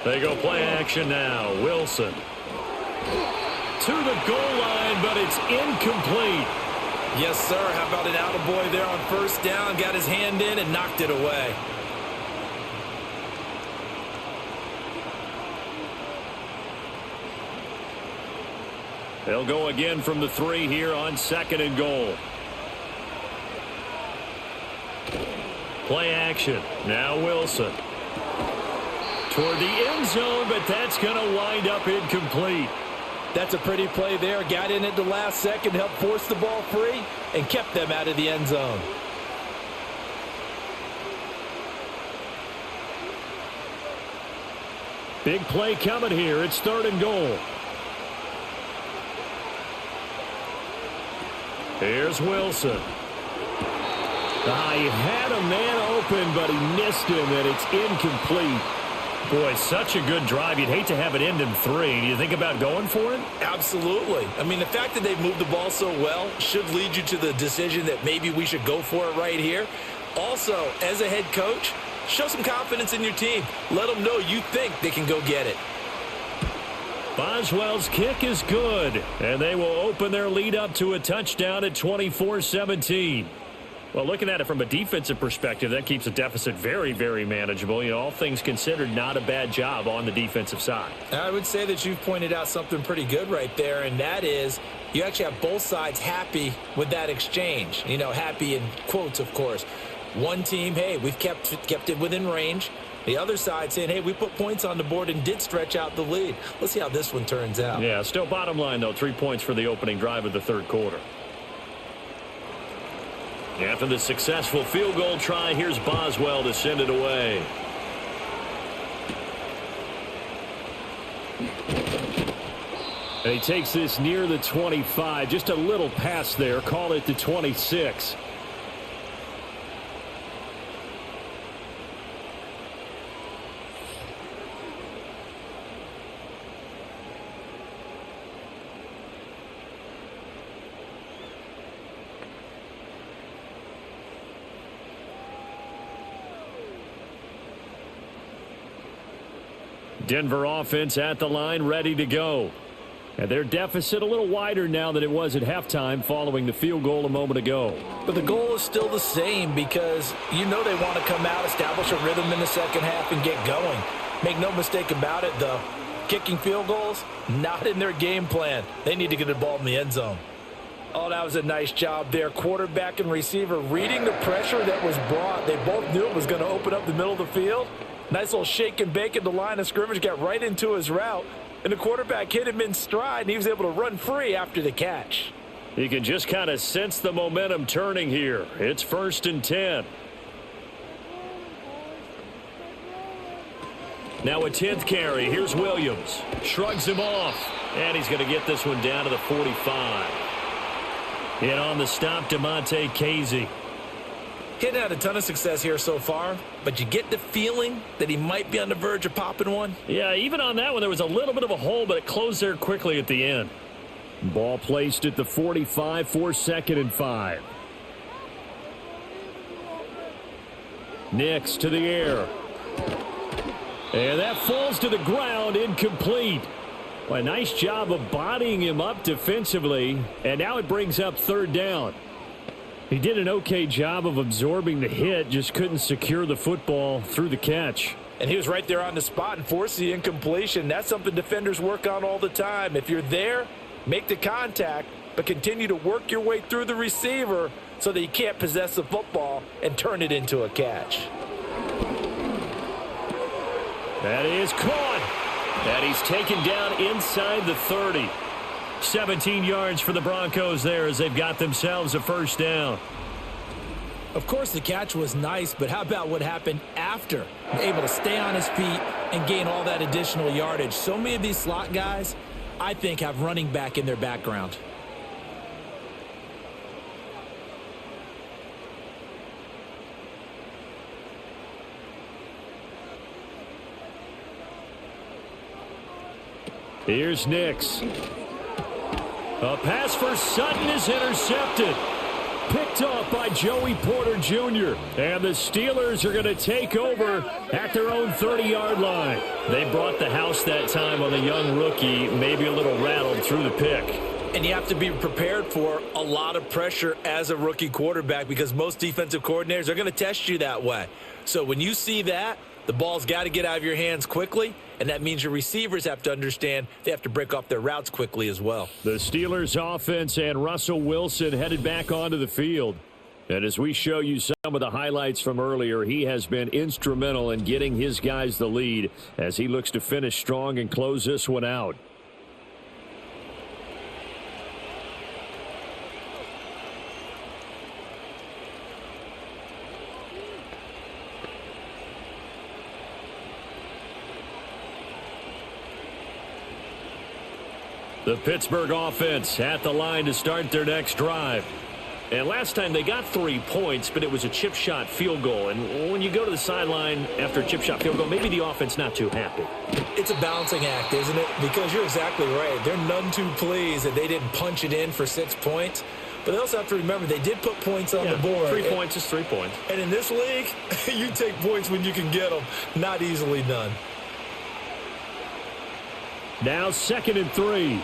They go play action now. Wilson. To the goal line, but it's incomplete. Yes, sir. How about an attaboy there on first down? Got his hand in and knocked it away. They'll go again from the 3 here on 2nd and goal. Play action. Now Wilson. Toward the end zone, but that's going to wind up incomplete. That's a pretty play there. Got in at the last second, helped force the ball free, and kept them out of the end zone. Big play coming here. It's 3rd and goal. Here's Wilson. He had a man open, but he missed him, and it's incomplete. Boy, such a good drive. You'd hate to have it end in 3. Do you think about going for it? Absolutely. I mean, the fact that they've moved the ball so well should lead you to the decision that maybe we should go for it right here. Also, as a head coach, show some confidence in your team. Let them know you think they can go get it. Boswell's kick is good, and they will open their lead up to a touchdown at 24-17. Well, looking at it from a defensive perspective, that keeps the deficit very, very manageable. You know, all things considered, not a bad job on the defensive side. I would say that you've pointed out something pretty good right there, and that is you actually have both sides happy with that exchange. You know, happy in quotes, of course. One team, hey, we've kept it within range. The other side saying, hey, we put points on the board and did stretch out the lead. Let's see how this one turns out. Yeah, still bottom line, though, 3 points for the opening drive of the 3rd quarter. After the successful field goal try, here's Boswell to send it away. And he takes this near the 25. Just a little pass there. Call it the 26. Denver offense at the line, ready to go. And their deficit a little wider now than it was at halftime following the field goal a moment ago. But the goal is still the same because you know they want to come out, establish a rhythm in the second half, and get going. Make no mistake about it, though. Kicking field goals, not in their game plan. They need to get the ball in the end zone. Oh, that was a nice job there. Quarterback and receiver reading the pressure that was brought. They both knew it was going to open up the middle of the field. Nice little shake and bake at the line of scrimmage, got right into his route, and the quarterback hit him in stride, and he was able to run free after the catch. You can just kind of sense the momentum turning here. It's 1st and 10. Now a 10th carry. Here's Williams. Shrugs him off, and he's going to get this one down to the 45. In on the stop, DeMonte Casey. He's had a ton of success here so far, but you get the feeling that he might be on the verge of popping one. Yeah, even on that one, there was a little bit of a hole, but it closed there quickly at the end. Ball placed at the 45 for 2nd and 5. Nix to the air. And that falls to the ground, incomplete. Well, a nice job of bodying him up defensively, and now it brings up 3rd down. He did an okay job of absorbing the hit, just couldn't secure the football through the catch. And he was right there on the spot and forced the incompletion. That's something defenders work on all the time. If you're there, make the contact, but continue to work your way through the receiver so that you can't possess the football and turn it into a catch. That is caught. And he's taken down inside the 30. 17 yards for the Broncos there as they've got themselves a 1st down. Of course, the catch was nice, but how about what happened after? Able to stay on his feet and gain all that additional yardage. So many of these slot guys, I think, have running back in their background. Here's Nix. A pass for Sutton is intercepted. Picked off by Joey Porter Jr. And the Steelers are going to take over at their own 30-yard line. They brought the house that time on the young rookie, maybe a little rattled through the pick. And you have to be prepared for a lot of pressure as a rookie quarterback because most defensive coordinators are going to test you that way. So when you see that, the ball's got to get out of your hands quickly, and that means your receivers have to understand they have to break off their routes quickly as well. The Steelers offense and Russell Wilson headed back onto the field. And as we show you some of the highlights from earlier, he has been instrumental in getting his guys the lead as he looks to finish strong and close this one out. The Pittsburgh offense at the line to start their next drive. And last time they got 3 points, but it was a chip shot field goal. And when you go to the sideline after a chip shot field goal, maybe the offense not too happy. It's a balancing act, isn't it? Because you're exactly right. They're none too pleased that they didn't punch it in for 6 points. But they also have to remember they did put points on the board. 3 points is 3 points. And in this league, you take points when you can get them. Not easily done. Now 2nd and 3.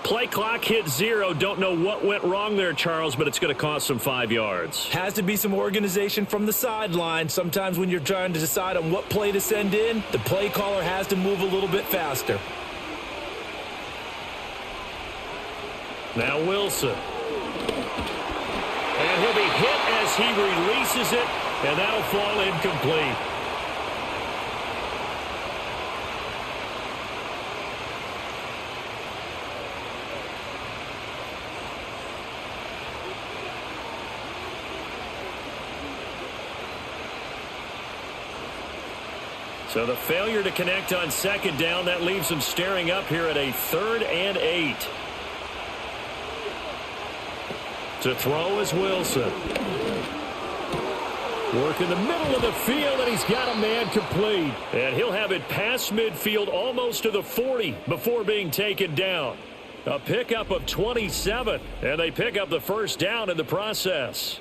Play clock hit 0. Don't know what went wrong there, Charles, but it's going to cost them 5 yards. Has to be some organization from the sideline. Sometimes when you're trying to decide on what play to send in, the play caller has to move a little bit faster. Now Wilson. And he'll be hit as he releases it, and that'll fall incomplete. So the failure to connect on 2nd down, that leaves them staring up here at a 3rd and 8. To throw is Wilson. Work in the middle of the field, and he's got a man complete. And he'll have it past midfield almost to the 40 before being taken down. A pickup of 27, and they pick up the 1st down in the process.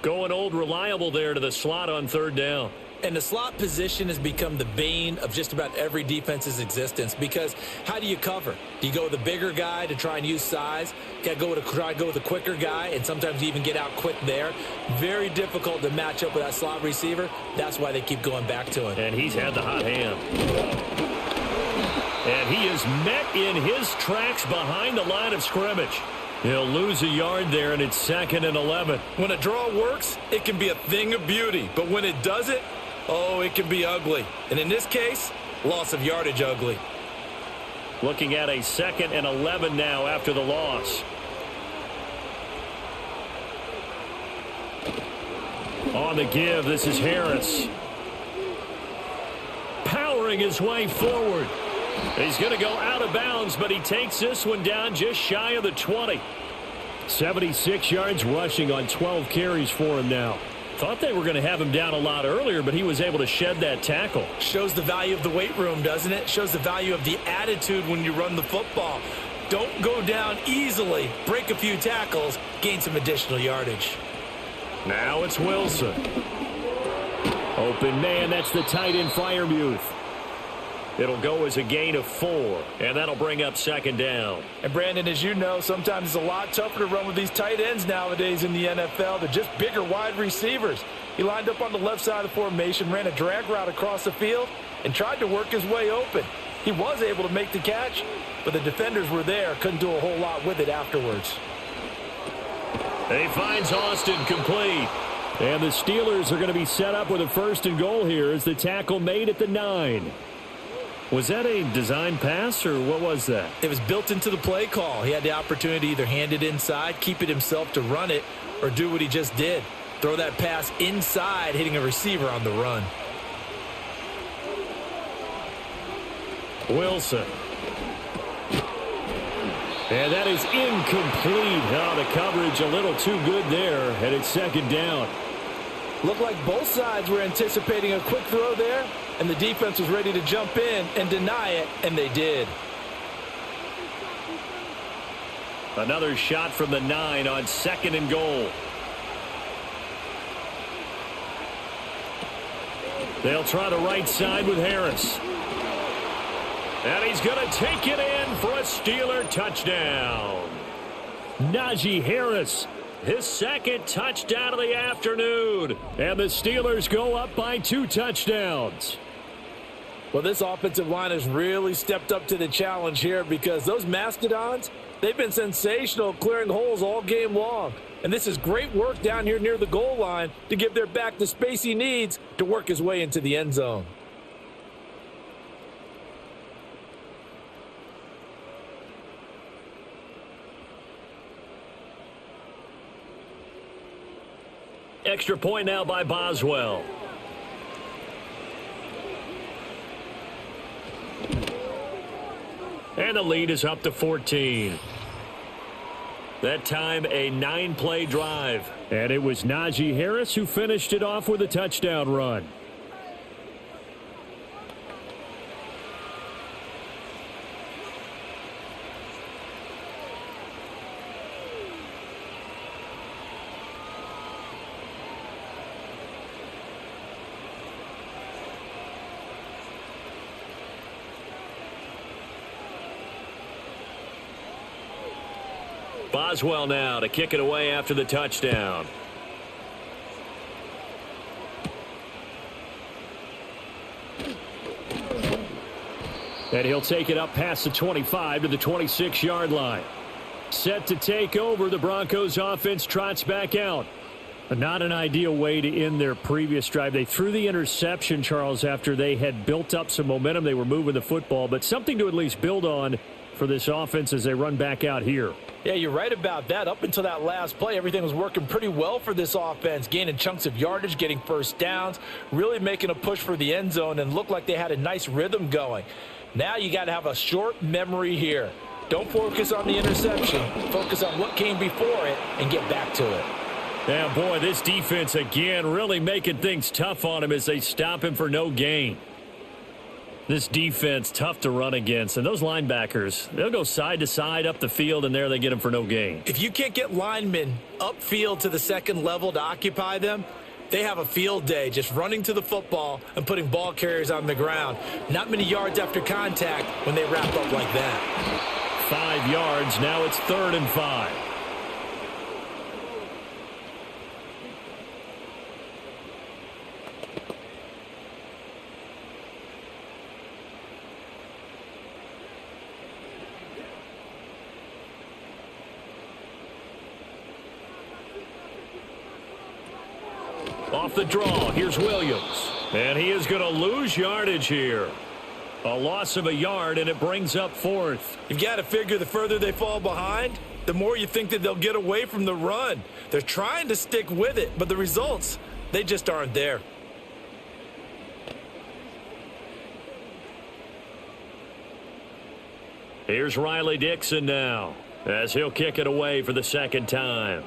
Going old reliable there to the slot on 3rd down. And the slot position has become the bane of just about every defense's existence because how do you cover? Do you go with a bigger guy to try and use size? Got to try to go with a quicker guy and sometimes even get out quick there. Very difficult to match up with that slot receiver. That's why they keep going back to him. And he's had the hot hand. And he is met in his tracks behind the line of scrimmage. He'll lose a yard there, and it's 2nd and 11. When a draw works, it can be a thing of beauty. But when it doesn't, oh, it can be ugly. And in this case, loss of yardage ugly. Looking at a 2nd and 11 now after the loss. On the give, this is Harris. Powering his way forward. He's going to go out of bounds, but he takes this one down just shy of the 20. 76 yards rushing on 12 carries for him now. Thought they were going to have him down a lot earlier, but he was able to shed that tackle. Shows the value of the weight room, doesn't it? Shows the value of the attitude when you run the football. Don't go down easily. Break a few tackles. Gain some additional yardage. Now it's Wilson. Open man, that's the tight end Freiermuth. It'll go as a gain of 4, and that'll bring up 2nd down. And, Brandon, as you know, sometimes it's a lot tougher to run with these tight ends nowadays in the NFL. They're just bigger wide receivers. He lined up on the left side of the formation, ran a drag route across the field, and tried to work his way open. He was able to make the catch, but the defenders were there. Couldn't do a whole lot with it afterwards. He finds Austin complete. And the Steelers are going to be set up with a 1st and goal here as the tackle made at the 9. Was that a design pass, or what was that? It was built into the play call. He had the opportunity to either hand it inside, keep it himself to run it, or do what he just did. Throw that pass inside, hitting a receiver on the run. Wilson. And that is incomplete. Oh, the coverage a little too good there, and it's second down. Looked like both sides were anticipating a quick throw there, and the defense was ready to jump in and deny it, and they did. Another shot from the 9 on 2nd and goal. They'll try the right side with Harris. And he's going to take it in for a Steeler touchdown. Najee Harris, his second touchdown of the afternoon. And the Steelers go up by 2 touchdowns. Well, this offensive line has really stepped up to the challenge here because those Mastodons, they've been sensational clearing holes all game long. And this is great work down here near the goal line to give their back the space he needs to work his way into the end zone. Extra point now by Boswell. And the lead is up to 14. That time a 9-play drive. And it was Najee Harris who finished it off with a touchdown run. Boswell now to kick it away after the touchdown. And he'll take it up past the 25 to the 26-yard line. Set to take over, the Broncos offense trots back out. Not an ideal way to end their previous drive. They threw the interception, Charles, after they had built up some momentum. They were moving the football, but something to at least build on for this offense as they run back out here. Yeah, you're right about that. Up until that last play, everything was working pretty well for this offense, gaining chunks of yardage, getting first downs, really making a push for the end zone, and looked like they had a nice rhythm going. Now you got to have a short memory here. Don't focus on the interception. Focus on what came before it and get back to it. Yeah, boy, this defense again really making things tough on him as they stop him for no gain. This defense tough to run against, and those linebackers, they'll go side to side up the field, and there they get them for no gain. If you can't get linemen upfield to the second level to occupy them, they have a field day just running to the football and putting ball carriers on the ground. Not many yards after contact when they wrap up like that. 5 yards, now it's 3rd and 5. Off the draw, here's Williams. And he is going to lose yardage here. A loss of a yard, and it brings up 4th. You've got to figure the further they fall behind, the more you think that they'll get away from the run. They're trying to stick with it, but the results, they just aren't there. Here's Riley Dixon now, as he'll kick it away for the 2nd time.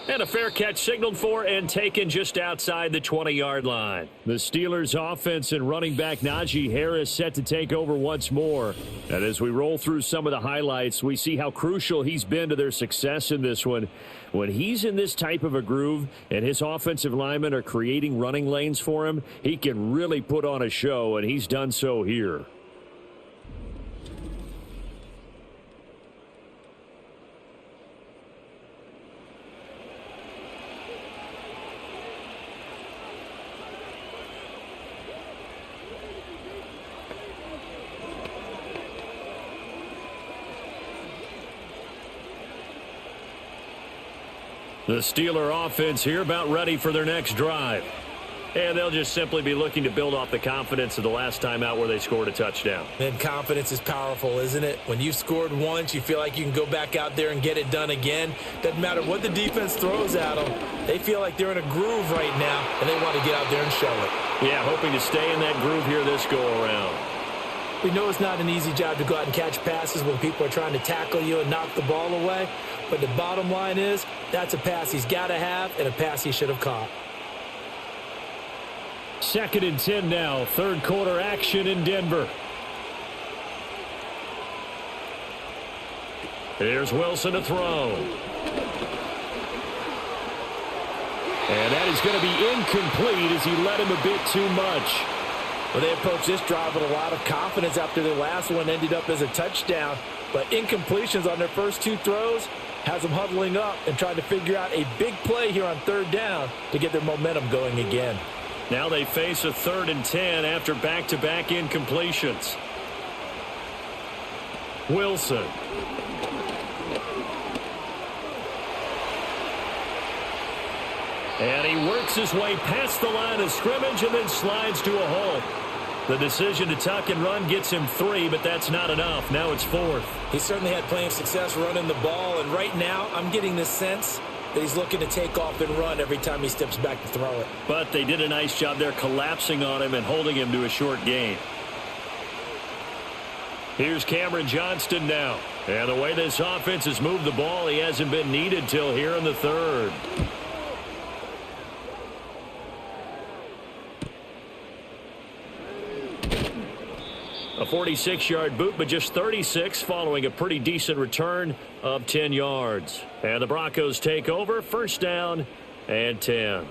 And a fair catch signaled for and taken just outside the 20-yard line. The Steelers' offense and running back Najee Harris set to take over once more. And as we roll through some of the highlights, we see how crucial he's been to their success in this one. When he's in this type of a groove and his offensive linemen are creating running lanes for him, he can really put on a show, and he's done so here. The Steeler offense here about ready for their next drive. And they'll just simply be looking to build off the confidence of the last time out where they scored a touchdown. And confidence is powerful, isn't it? When you've scored once, you feel like you can go back out there and get it done again. Doesn't matter what the defense throws at them. They feel like they're in a groove right now, and they want to get out there and show it. Yeah, hoping to stay in that groove here this go-around. We know it's not an easy job to go out and catch passes when people are trying to tackle you and knock the ball away. But the bottom line is, that's a pass he's got to have and a pass he should have caught. 2nd and 10 now. Third quarter action in Denver. Here's Wilson to throw. And that is going to be incomplete as he led him a bit too much. Well, they approached this drive with a lot of confidence after their last one ended up as a touchdown. But incompletions on their first 2 throws has them huddling up and trying to figure out a big play here on 3rd down to get their momentum going again. Now they face a 3rd and 10 after back-to-back incompletions. Wilson. And he works his way past the line of scrimmage and then slides to a hole. The decision to tuck and run gets him 3, but that's not enough. Now it's 4th. He certainly had plenty of success running the ball, and right now I'm getting the sense that he's looking to take off and run every time he steps back to throw it. But they did a nice job there collapsing on him and holding him to a short gain. Here's Cameron Johnston now. And the way this offense has moved the ball, he hasn't been needed till here in the 3rd. A 46-yard boot, but just 36 following a pretty decent return of 10 yards. And the Broncos take over, 1st down and 10.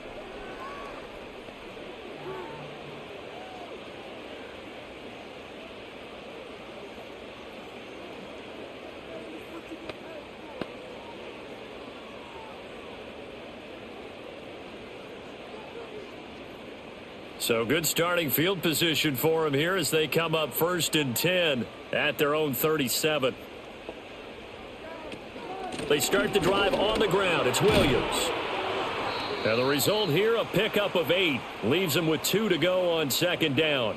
So good starting field position for him here as they come up 1st and 10 at their own 37. They start the drive on the ground. It's Williams. And the result here, a pickup of 8. Leaves them with 2 to go on 2nd down.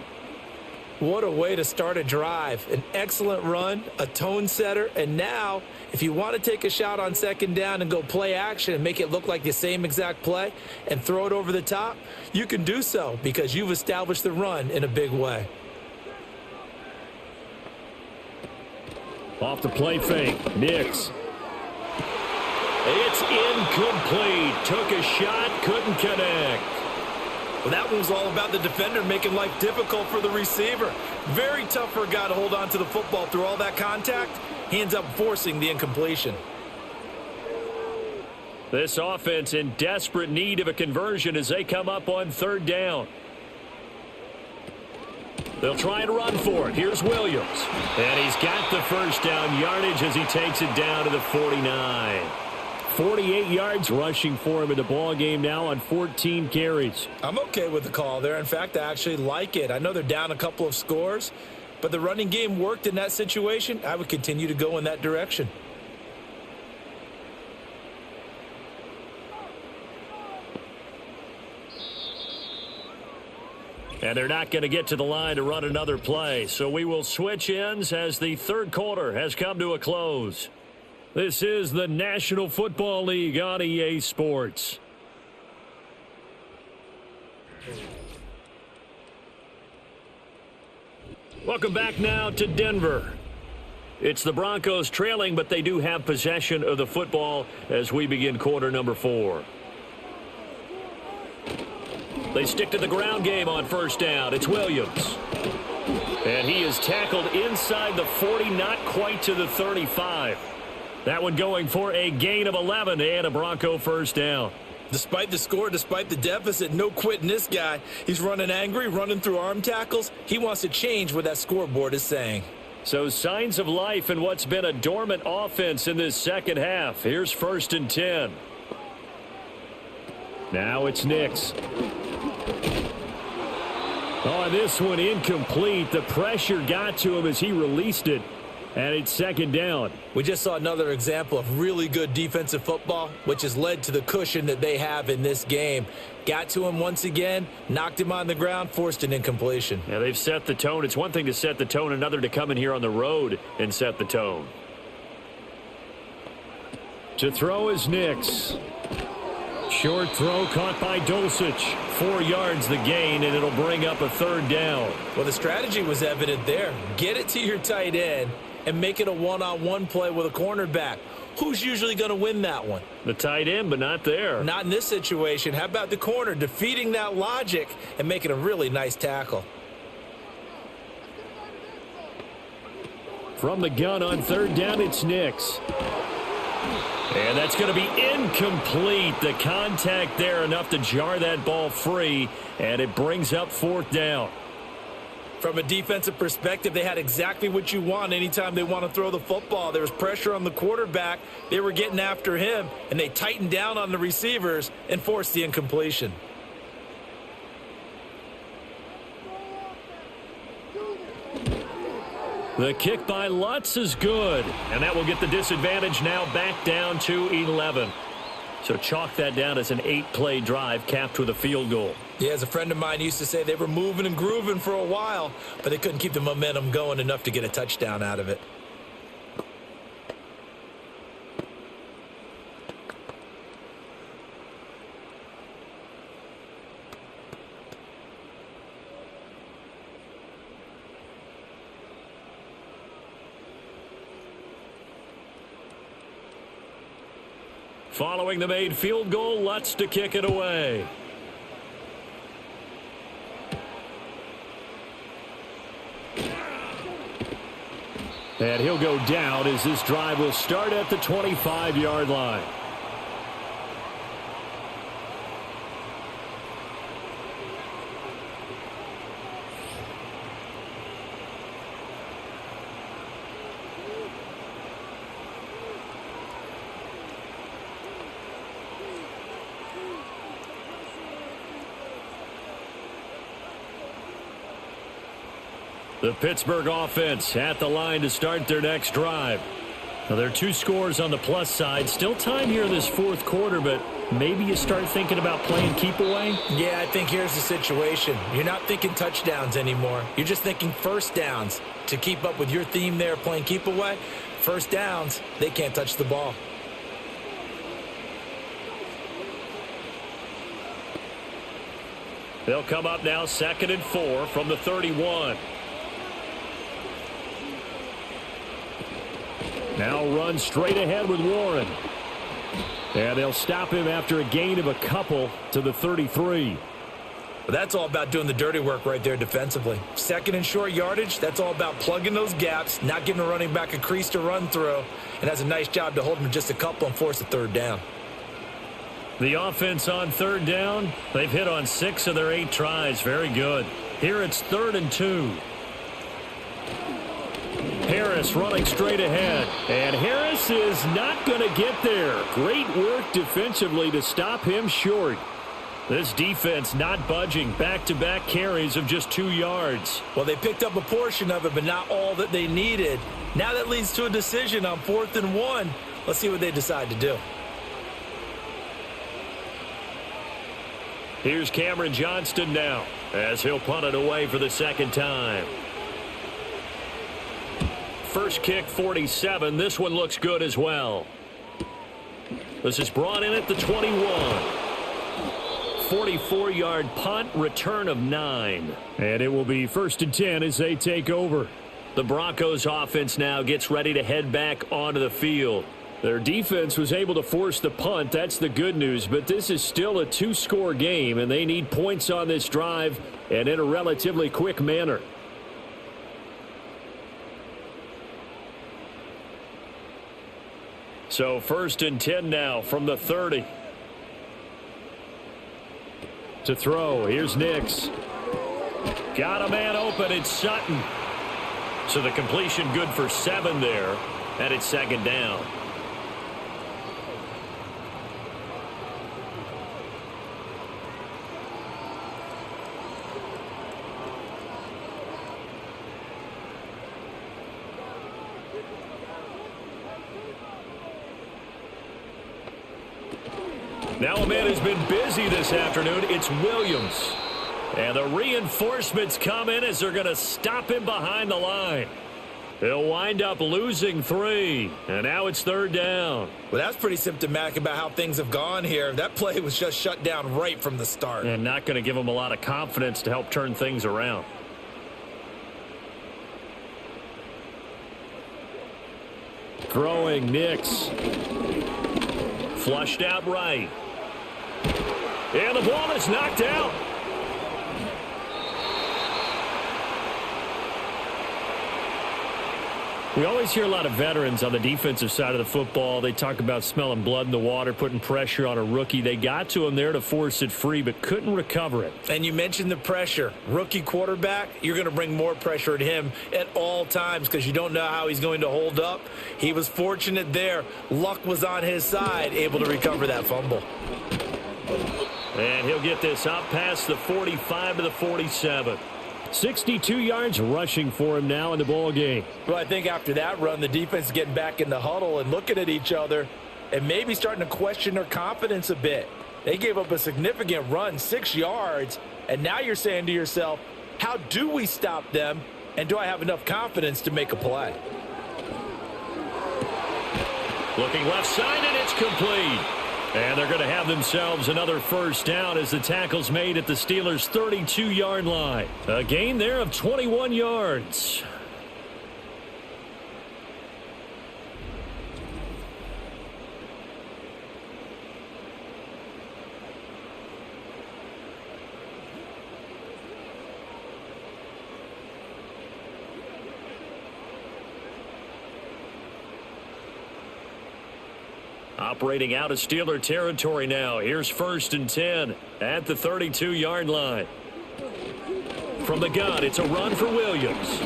What a way to start a drive. An excellent run, a tone setter, and now if you want to take a shot on 2nd down and go play action and make it look like the same exact play and throw it over the top, you can do so because you've established the run in a big way. Off the play fake, Nix. It's incomplete. Took a shot, couldn't connect. Well, that one was all about the defender making life difficult for the receiver. Very tough for a guy to hold on to the football through all that contact. He ends up forcing the incompletion. This offense in desperate need of a conversion as they come up on 3rd down. They'll try and run for it. Here's Williams. And he's got the 1st down yardage as he takes it down to the 49. 48 yards rushing for him in the ball game now on 14 carries. I'm okay with the call there. In fact, I actually like it. I know they're down a couple of scores, but the running game worked in that situation. I would continue to go in that direction. And they're not going to get to the line to run another play, so we will switch ends as the 3rd quarter has come to a close. This is the National Football League on EA Sports. Welcome back now to Denver. It's the Broncos trailing, but they do have possession of the football as we begin quarter number 4. They stick to the ground game on 1st down. It's Williams. And he is tackled inside the 40, not quite to the 35. That one going for a gain of 11 and a Bronco 1st down. Despite the score, despite the deficit, no quitting this guy. He's running angry, running through arm tackles. He wants to change what that scoreboard is saying. So signs of life in what's been a dormant offense in this 2nd half. Here's 1st and 10. Now it's Nix. Oh, this one incomplete. The pressure got to him as he released it. And it's 2nd down. We just saw another example of really good defensive football, which has led to the cushion that they have in this game. Got to him once again, knocked him on the ground, forced an incompletion. Yeah, they've set the tone. It's one thing to set the tone, another to come in here on the road and set the tone. To throw is Nix. Short throw caught by Dulcich. 4 yards the gain, and it'll bring up a third down. Well, the strategy was evident there. Get it to your tight end and make it a one-on-one play with a cornerback. Who's usually going to win that one? The tight end, but not there. Not in this situation. How about the corner defeating that logic and making a really nice tackle? From the gun on third down, it's Nix. And that's going to be incomplete. The contact there enough to jar that ball free, and it brings up fourth down. From a defensive perspective, they had exactly what you want anytime they want to throw the football. There was pressure on the quarterback. They were getting after him, and they tightened down on the receivers and forced the incompletion. The kick by Lutz is good, and that will get the disadvantage now back down to 11. So chalk that down as an 8-play drive capped with a field goal. Yeah, as a friend of mine used to say, they were moving and grooving for a while, but they couldn't keep the momentum going enough to get a touchdown out of it. Following the made field goal, Lutz to kick it away. And he'll go down as this drive will start at the 25-yard line. The Pittsburgh offense at the line to start their next drive. Now, there are 2 scores on the plus side. Still time here in this fourth quarter, but maybe you start thinking about playing keep away? Yeah, I think here's the situation. You're not thinking touchdowns anymore. You're just thinking first downs. To keep up with your theme there, playing keep away, first downs, they can't touch the ball. They'll come up now 2nd and 4 from the 31. Now run straight ahead with Warren. And they'll stop him after a gain of a couple to the 33. But that's all about doing the dirty work right there defensively. 2nd and short yardage, that's all about plugging those gaps, not giving a running back a crease to run through, and has a nice job to hold him just a couple and force a third down. The offense on third down, they've hit on 6 of their 8 tries. Very good. Here it's 3rd and 2. Harris running straight ahead, and Harris is not going to get there. Great work defensively to stop him short. This defense not budging. Back-to-back carries of just 2 yards. Well, they picked up a portion of it, but not all that they needed. Now that leads to a decision on 4th and 1. Let's see what they decide to do. Here's Cameron Johnston now as he'll punt it away for the 2nd time. First kick, 47. This one looks good as well. This is brought in at the 21. 44-yard punt, return of 9. And it will be 1st and 10 as they take over. The Broncos offense now gets ready to head back onto the field. Their defense was able to force the punt. That's the good news. But this is still a 2-score game, and they need points on this drive and in a relatively quick manner. So 1st and 10 now from the 30. To throw, here's Nix. Got a man open, it's Sutton. So the completion good for 7 there, and it's 2nd down. Now a man who's been busy this afternoon, it's Williams. And the reinforcements come in as they're going to stop him behind the line. He'll wind up losing 3, and now it's 3rd down. Well, that's pretty symptomatic about how things have gone here. That play was just shut down right from the start. And not going to give him a lot of confidence to help turn things around. Throwing Nix. Flushed out right. And the ball is knocked out. We always hear a lot of veterans on the defensive side of the football. They talk about smelling blood in the water, putting pressure on a rookie. They got to him there to force it free, but couldn't recover it. And you mentioned the pressure. Rookie quarterback, you're going to bring more pressure at him at all times because you don't know how he's going to hold up. He was fortunate there. Luck was on his side, able to recover that fumble. And he'll get this up past the 45 to the 47. 62 yards rushing for him now in the ball game. Well, I think after that run, the defense is getting back in the huddle and looking at each other and maybe starting to question their confidence a bit. They gave up a significant run, 6 yards, and now you're saying to yourself, how do we stop them, and do I have enough confidence to make a play? Looking left side, and it's complete. And they're going to have themselves another 1st down as the tackle's made at the Steelers' 32-yard line. A gain there of 21 yards. Operating out of Steeler territory now. Here's 1st and 10 at the 32-yard line. From the gun, it's a run for Williams.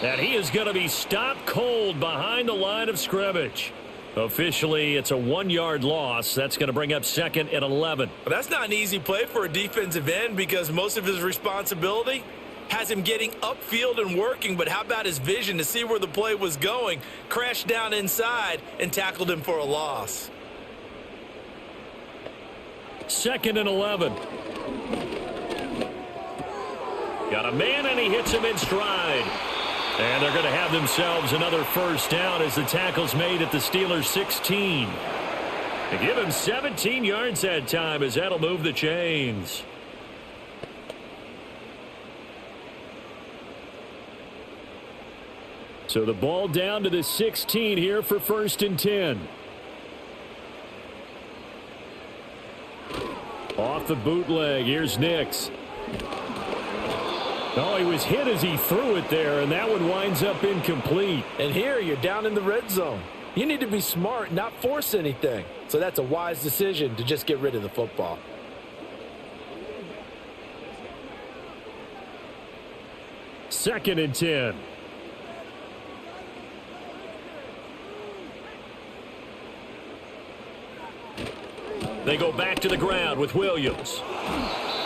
And he is going to be stopped cold behind the line of scrimmage. Officially, it's a 1-yard loss. That's going to bring up 2nd and 11. Well, that's not an easy play for a defensive end because most of his responsibility has him getting upfield and working, but how about his vision to see where the play was going, crashed down inside, and tackled him for a loss. 2nd and 11. Got a man, and he hits him in stride. And they're going to have themselves another 1st down as the tackle's made at the Steelers' 16. They give him 17 yards that time as that'll move the chains. So the ball down to the 16 here for 1st and 10. Off the bootleg, here's Nix. Oh, he was hit as he threw it there, and that one winds up incomplete. And here you're down in the red zone. You need to be smart, not force anything. So that's a wise decision to just get rid of the football. Second and 10. They go back to the ground with Williams.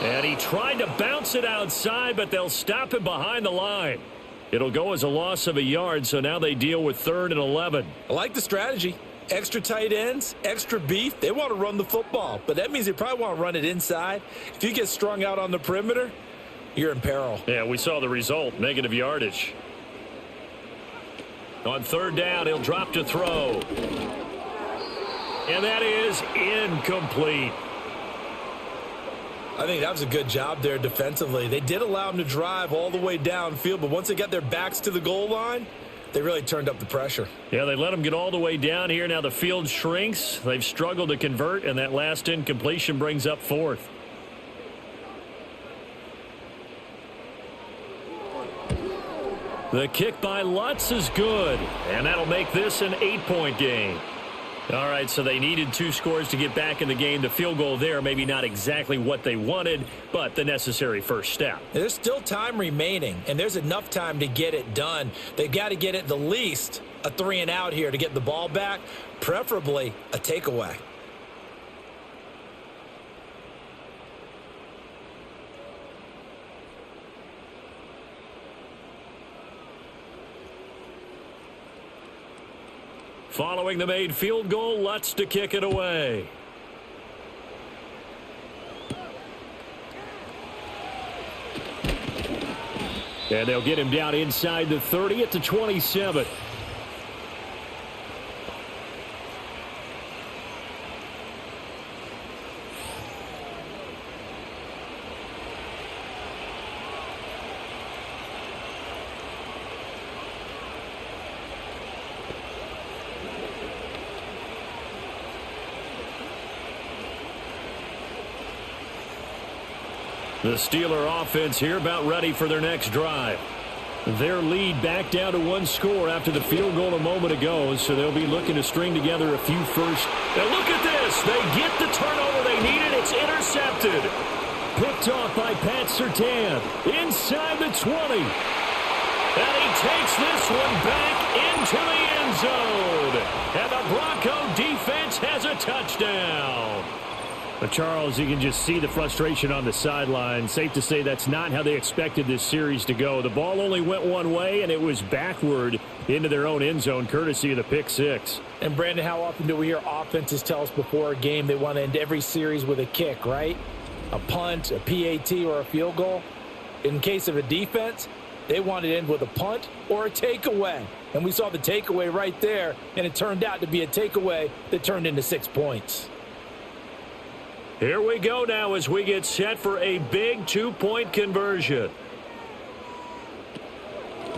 And he tried to bounce it outside, but they'll stop him behind the line. It'll go as a loss of a yard, so now they deal with 3rd and 11. I like the strategy. Extra tight ends, extra beef. They want to run the football, but that means they probably want to run it inside. If you get strung out on the perimeter, you're in peril. Yeah, we saw the result, negative yardage. On 3rd down, he'll drop to throw. And that is incomplete. I think that was a good job there defensively. They did allow him to drive all the way downfield, but once they got their backs to the goal line, they really turned up the pressure. Yeah, they let him get all the way down here. Now the field shrinks. They've struggled to convert, and that last incompletion brings up 4th. The kick by Lutz is good, and that'll make this an 8-point game. All right, so they needed 2 scores to get back in the game. The field goal there, maybe not exactly what they wanted, but the necessary first step. There's still time remaining, and there's enough time to get it done. They've got to get at the least a 3-and-out here to get the ball back, preferably a takeaway. Following the made field goal, Lutz to kick it away. And they'll get him down inside the 30 at the 27. The Steeler offense here about ready for their next drive. Their lead back down to one score after the field goal a moment ago, so they'll be looking to string together a few first. Now look at this. They get the turnover they needed. It's intercepted. Picked off by Pat Surtain inside the 20. And he takes this one back into the end zone. And the Bronco defense has a touchdown. But Charles, you can just see the frustration on the sideline. Safe to say that's not how they expected this series to go. The ball only went one way, and it was backward into their own end zone, courtesy of the pick six. And, Brandon, how often do we hear offenses tell us before a game they want to end every series with a kick, right? A punt, a PAT, or a field goal. In case of a defense, they want to end with a punt or a takeaway. And we saw the takeaway right there, and it turned out to be a takeaway that turned into 6 points. Here we go now as we get set for a big two-point conversion.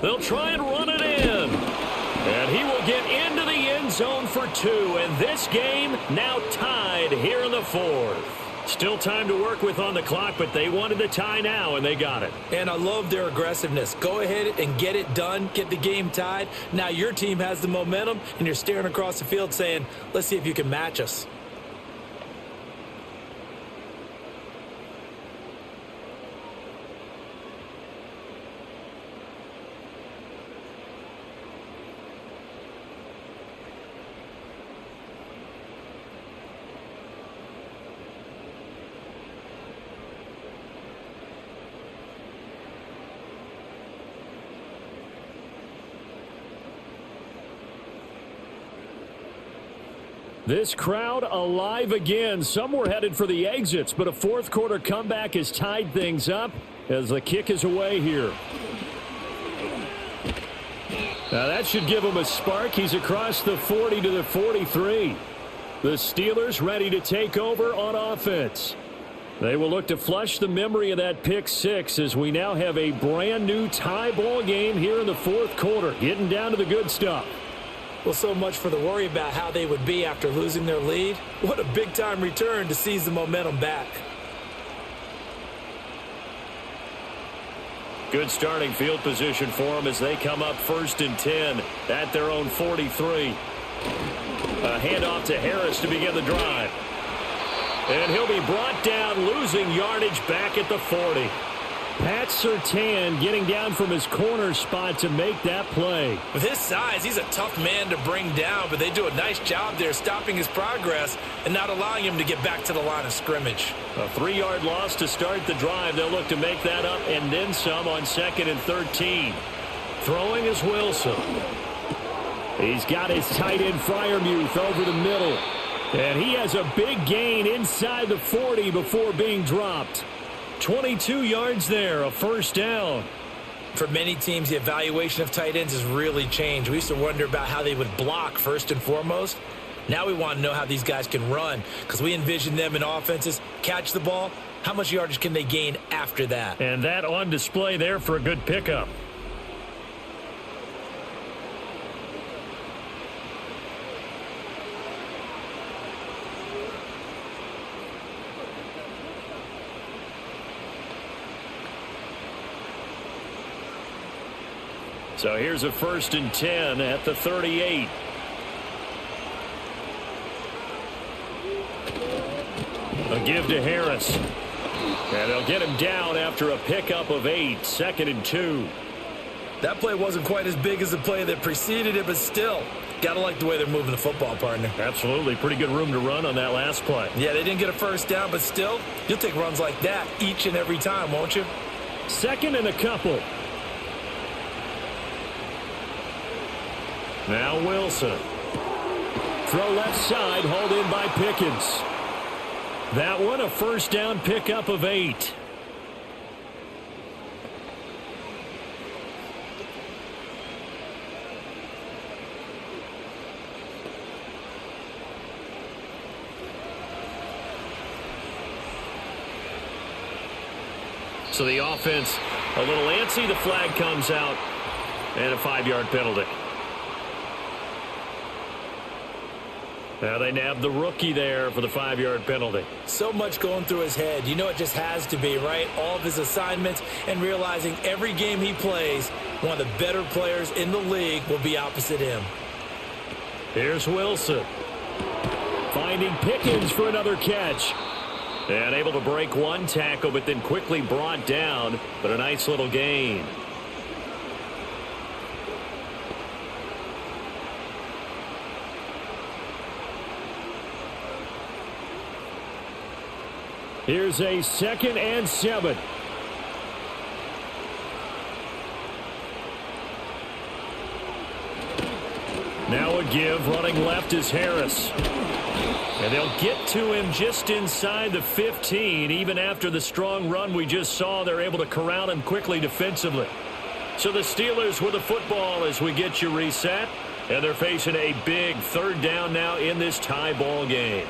They'll try and run it in. And he will get into the end zone for 2. And this game now tied here in the 4th. Still time to work with on the clock, but they wanted the tie now, and they got it. And I love their aggressiveness. Go ahead and get it done. Get the game tied. Now your team has the momentum, and you're staring across the field saying, let's see if you can match us. This crowd alive again. Some were headed for the exits, but a fourth quarter comeback has tied things up as the kick is away here. Now that should give him a spark. He's across the 40 to the 43. The Steelers ready to take over on offense. They will look to flush the memory of that pick six as we now have a brand new tie ball game here in the fourth quarter. Getting down to the good stuff. Well, so much for the worry about how they would be after losing their lead. What a big-time return to seize the momentum back. Good starting field position for them as they come up 1st and 10 at their own 43. A handoff to Harris to begin the drive. And he'll be brought down, losing yardage back at the 40. Pat Surtain getting down from his corner spot to make that play. With his size, he's a tough man to bring down, but they do a nice job there stopping his progress and not allowing him to get back to the line of scrimmage. A 3-yard loss to start the drive. They'll look to make that up and then some on 2nd and 13. Throwing is Wilson. He's got his tight end Freiermuth over the middle. And he has a big gain inside the 40 before being dropped. 22 yards there, a first down. For many teams, the evaluation of tight ends has really changed. We used to wonder about how they would block first and foremost. Now we want to know how these guys can run because we envision them in offenses, catch the ball. How much yardage can they gain after that? And that on display there for a good pickup. So here's a 1st and 10 at the 38. A give to Harris. And they'll get him down after a pickup of 8, 2nd and 2. That play wasn't quite as big as the play that preceded it, but still, gotta like the way they're moving the football, partner. Absolutely. Pretty good room to run on that last play. Yeah, they didn't get a first down, but still, you'll take runs like that each and every time, won't you? 2nd and a couple. Now Wilson. Throw left side, hauled in by Pickens. That one a first down pickup of 8. So the offense a little antsy. The flag comes out and a 5-yard penalty. Now they nab the rookie there for the 5-yard penalty. So much going through his head. You know it just has to be, right? All of his assignments and realizing every game he plays, one of the better players in the league will be opposite him. Here's Wilson. Finding Pickens for another catch. And able to break one tackle, but then quickly brought down. But a nice little gain. Here's a 2nd and 7. Now a give. Running left is Harris. And they'll get to him just inside the 15. Even after the strong run we just saw, they're able to corral him quickly defensively. So the Steelers with the football as we get you reset. And they're facing a big 3rd down now in this tie ball game.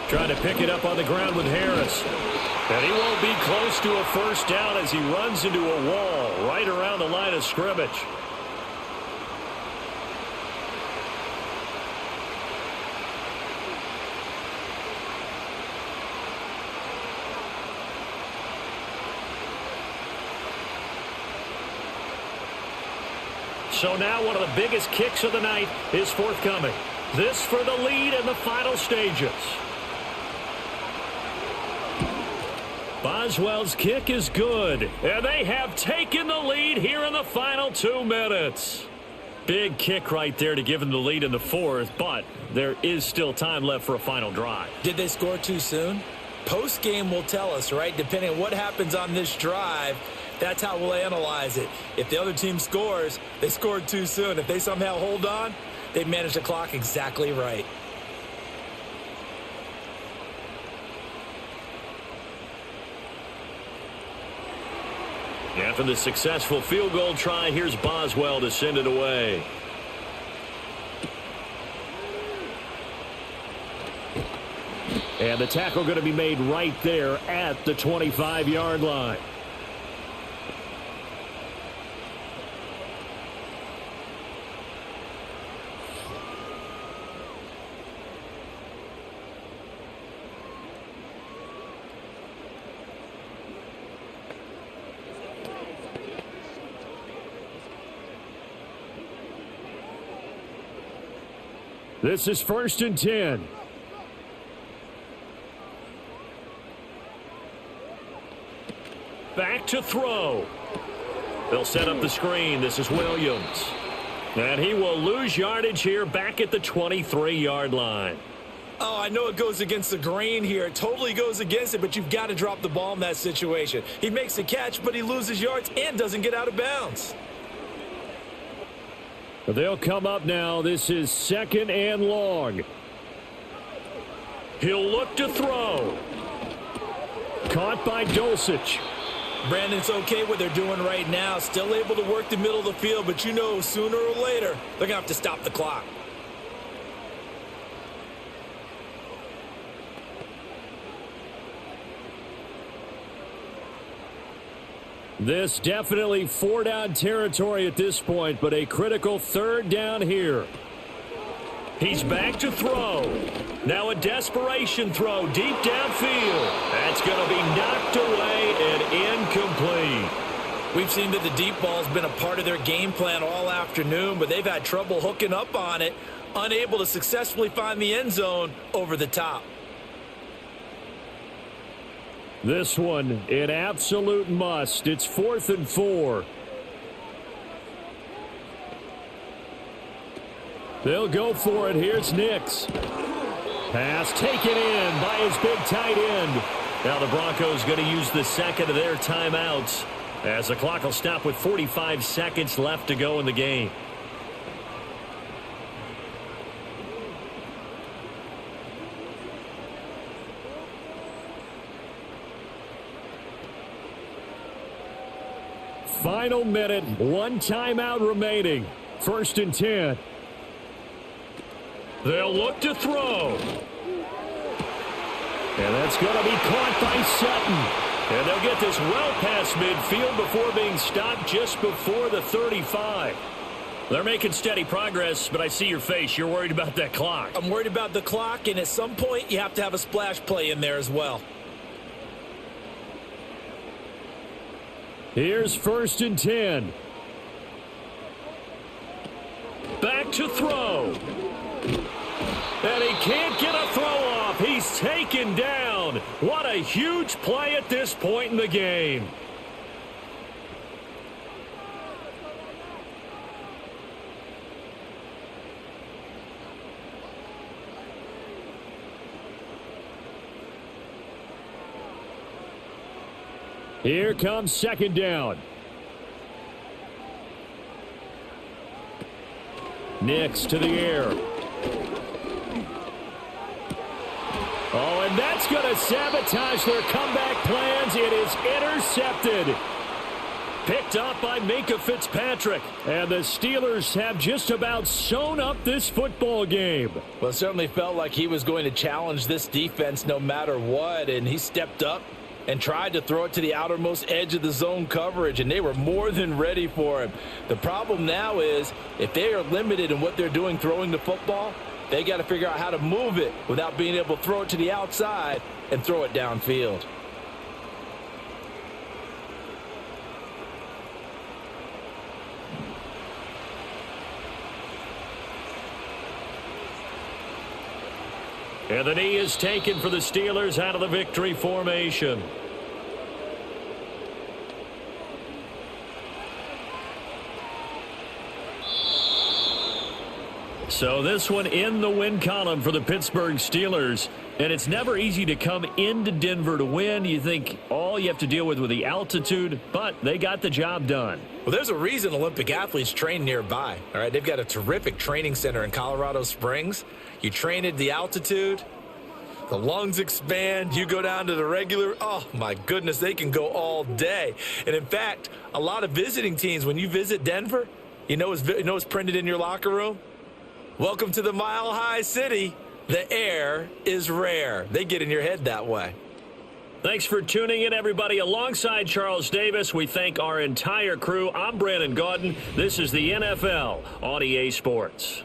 Trying to pick it up on the ground with Harris. And he won't be close to a 1st down as he runs into a wall right around the line of scrimmage. So now one of the biggest kicks of the night is forthcoming. This for the lead in the final stages. Boswell's kick is good, and they have taken the lead here in the final 2 minutes. Big kick right there to give them the lead in the 4th, but there is still time left for a final drive. Did they score too soon? Post-game will tell us, right? Depending on what happens on this drive, that's how we'll analyze it. If the other team scores, they scored too soon. If they somehow hold on, they manage the clock exactly right. After the successful field goal try, here's Boswell to send it away. And the tackle going to be made right there at the 25-yard line. This is 1st and 10. Back to throw. They'll set up the screen. This is Williams. And he will lose yardage here back at the 23-yard line. Oh, I know it goes against the grain here. It totally goes against it, but you've got to drop the ball in that situation. He makes the catch, but he loses yards and doesn't get out of bounds. They'll come up now. This is 2nd and long. He'll look to throw. Caught by Dulcich. Brandon's okay what they're doing right now. Still able to work the middle of the field, but you know sooner or later they're going to have to stop the clock. This definitely 4-down territory at this point, but a critical 3rd down here. He's back to throw. Now a desperation throw deep downfield. That's going to be knocked away and incomplete. We've seen that the deep ball has been a part of their game plan all afternoon, but they've had trouble hooking up on it, unable to successfully find the end zone over the top. This one, an absolute must. It's 4th and 4. They'll go for it. Here's Nix. Pass taken in by his big tight end. Now the Broncos going to use the 2nd of their timeouts as the clock will stop with 45 seconds left to go in the game. final minute, one timeout remaining. 1st and 10. They'll look to throw. And that's going to be caught by Sutton. And they'll get this well past midfield before being stopped just before the 35. They're making steady progress, but I see your face. You're worried about that clock. I'm worried about the clock, and at some point, you have to have a splash play in there as well. Here's 1st and 10. Back to throw. And he can't get a throw off. He's taken down. What a huge play at this point in the game. Here comes 2nd down. Nix to the air. Oh, and that's going to sabotage their comeback plans. It is intercepted. Picked up by Minka Fitzpatrick. And the Steelers have just about sewn up this football game. Well, it certainly felt like he was going to challenge this defense no matter what, and he stepped up and tried to throw it to the outermost edge of the zone coverage, and they were more than ready for him. The problem now is if they are limited in what they're doing throwing the football, they got to figure out how to move it without being able to throw it to the outside and throw it downfield. And the knee is taken for the Steelers out of the victory formation. So this one in the win column for the Pittsburgh Steelers. And it's never easy to come into Denver to win. You think all you have to deal with the altitude, but they got the job done. Well, there's a reason Olympic athletes train nearby. All right, they've got a terrific training center in Colorado Springs. You train at the altitude, the lungs expand, you go down to the regular, oh my goodness, they can go all day. And in fact, a lot of visiting teams, when you visit Denver, you know what's printed in your locker room? Welcome to the Mile High City. The air is rare. They get in your head that way. Thanks for tuning in, everybody. Alongside Charles Davis, we thank our entire crew. I'm Brandon Gaudin. This is the NFL on EA Sports.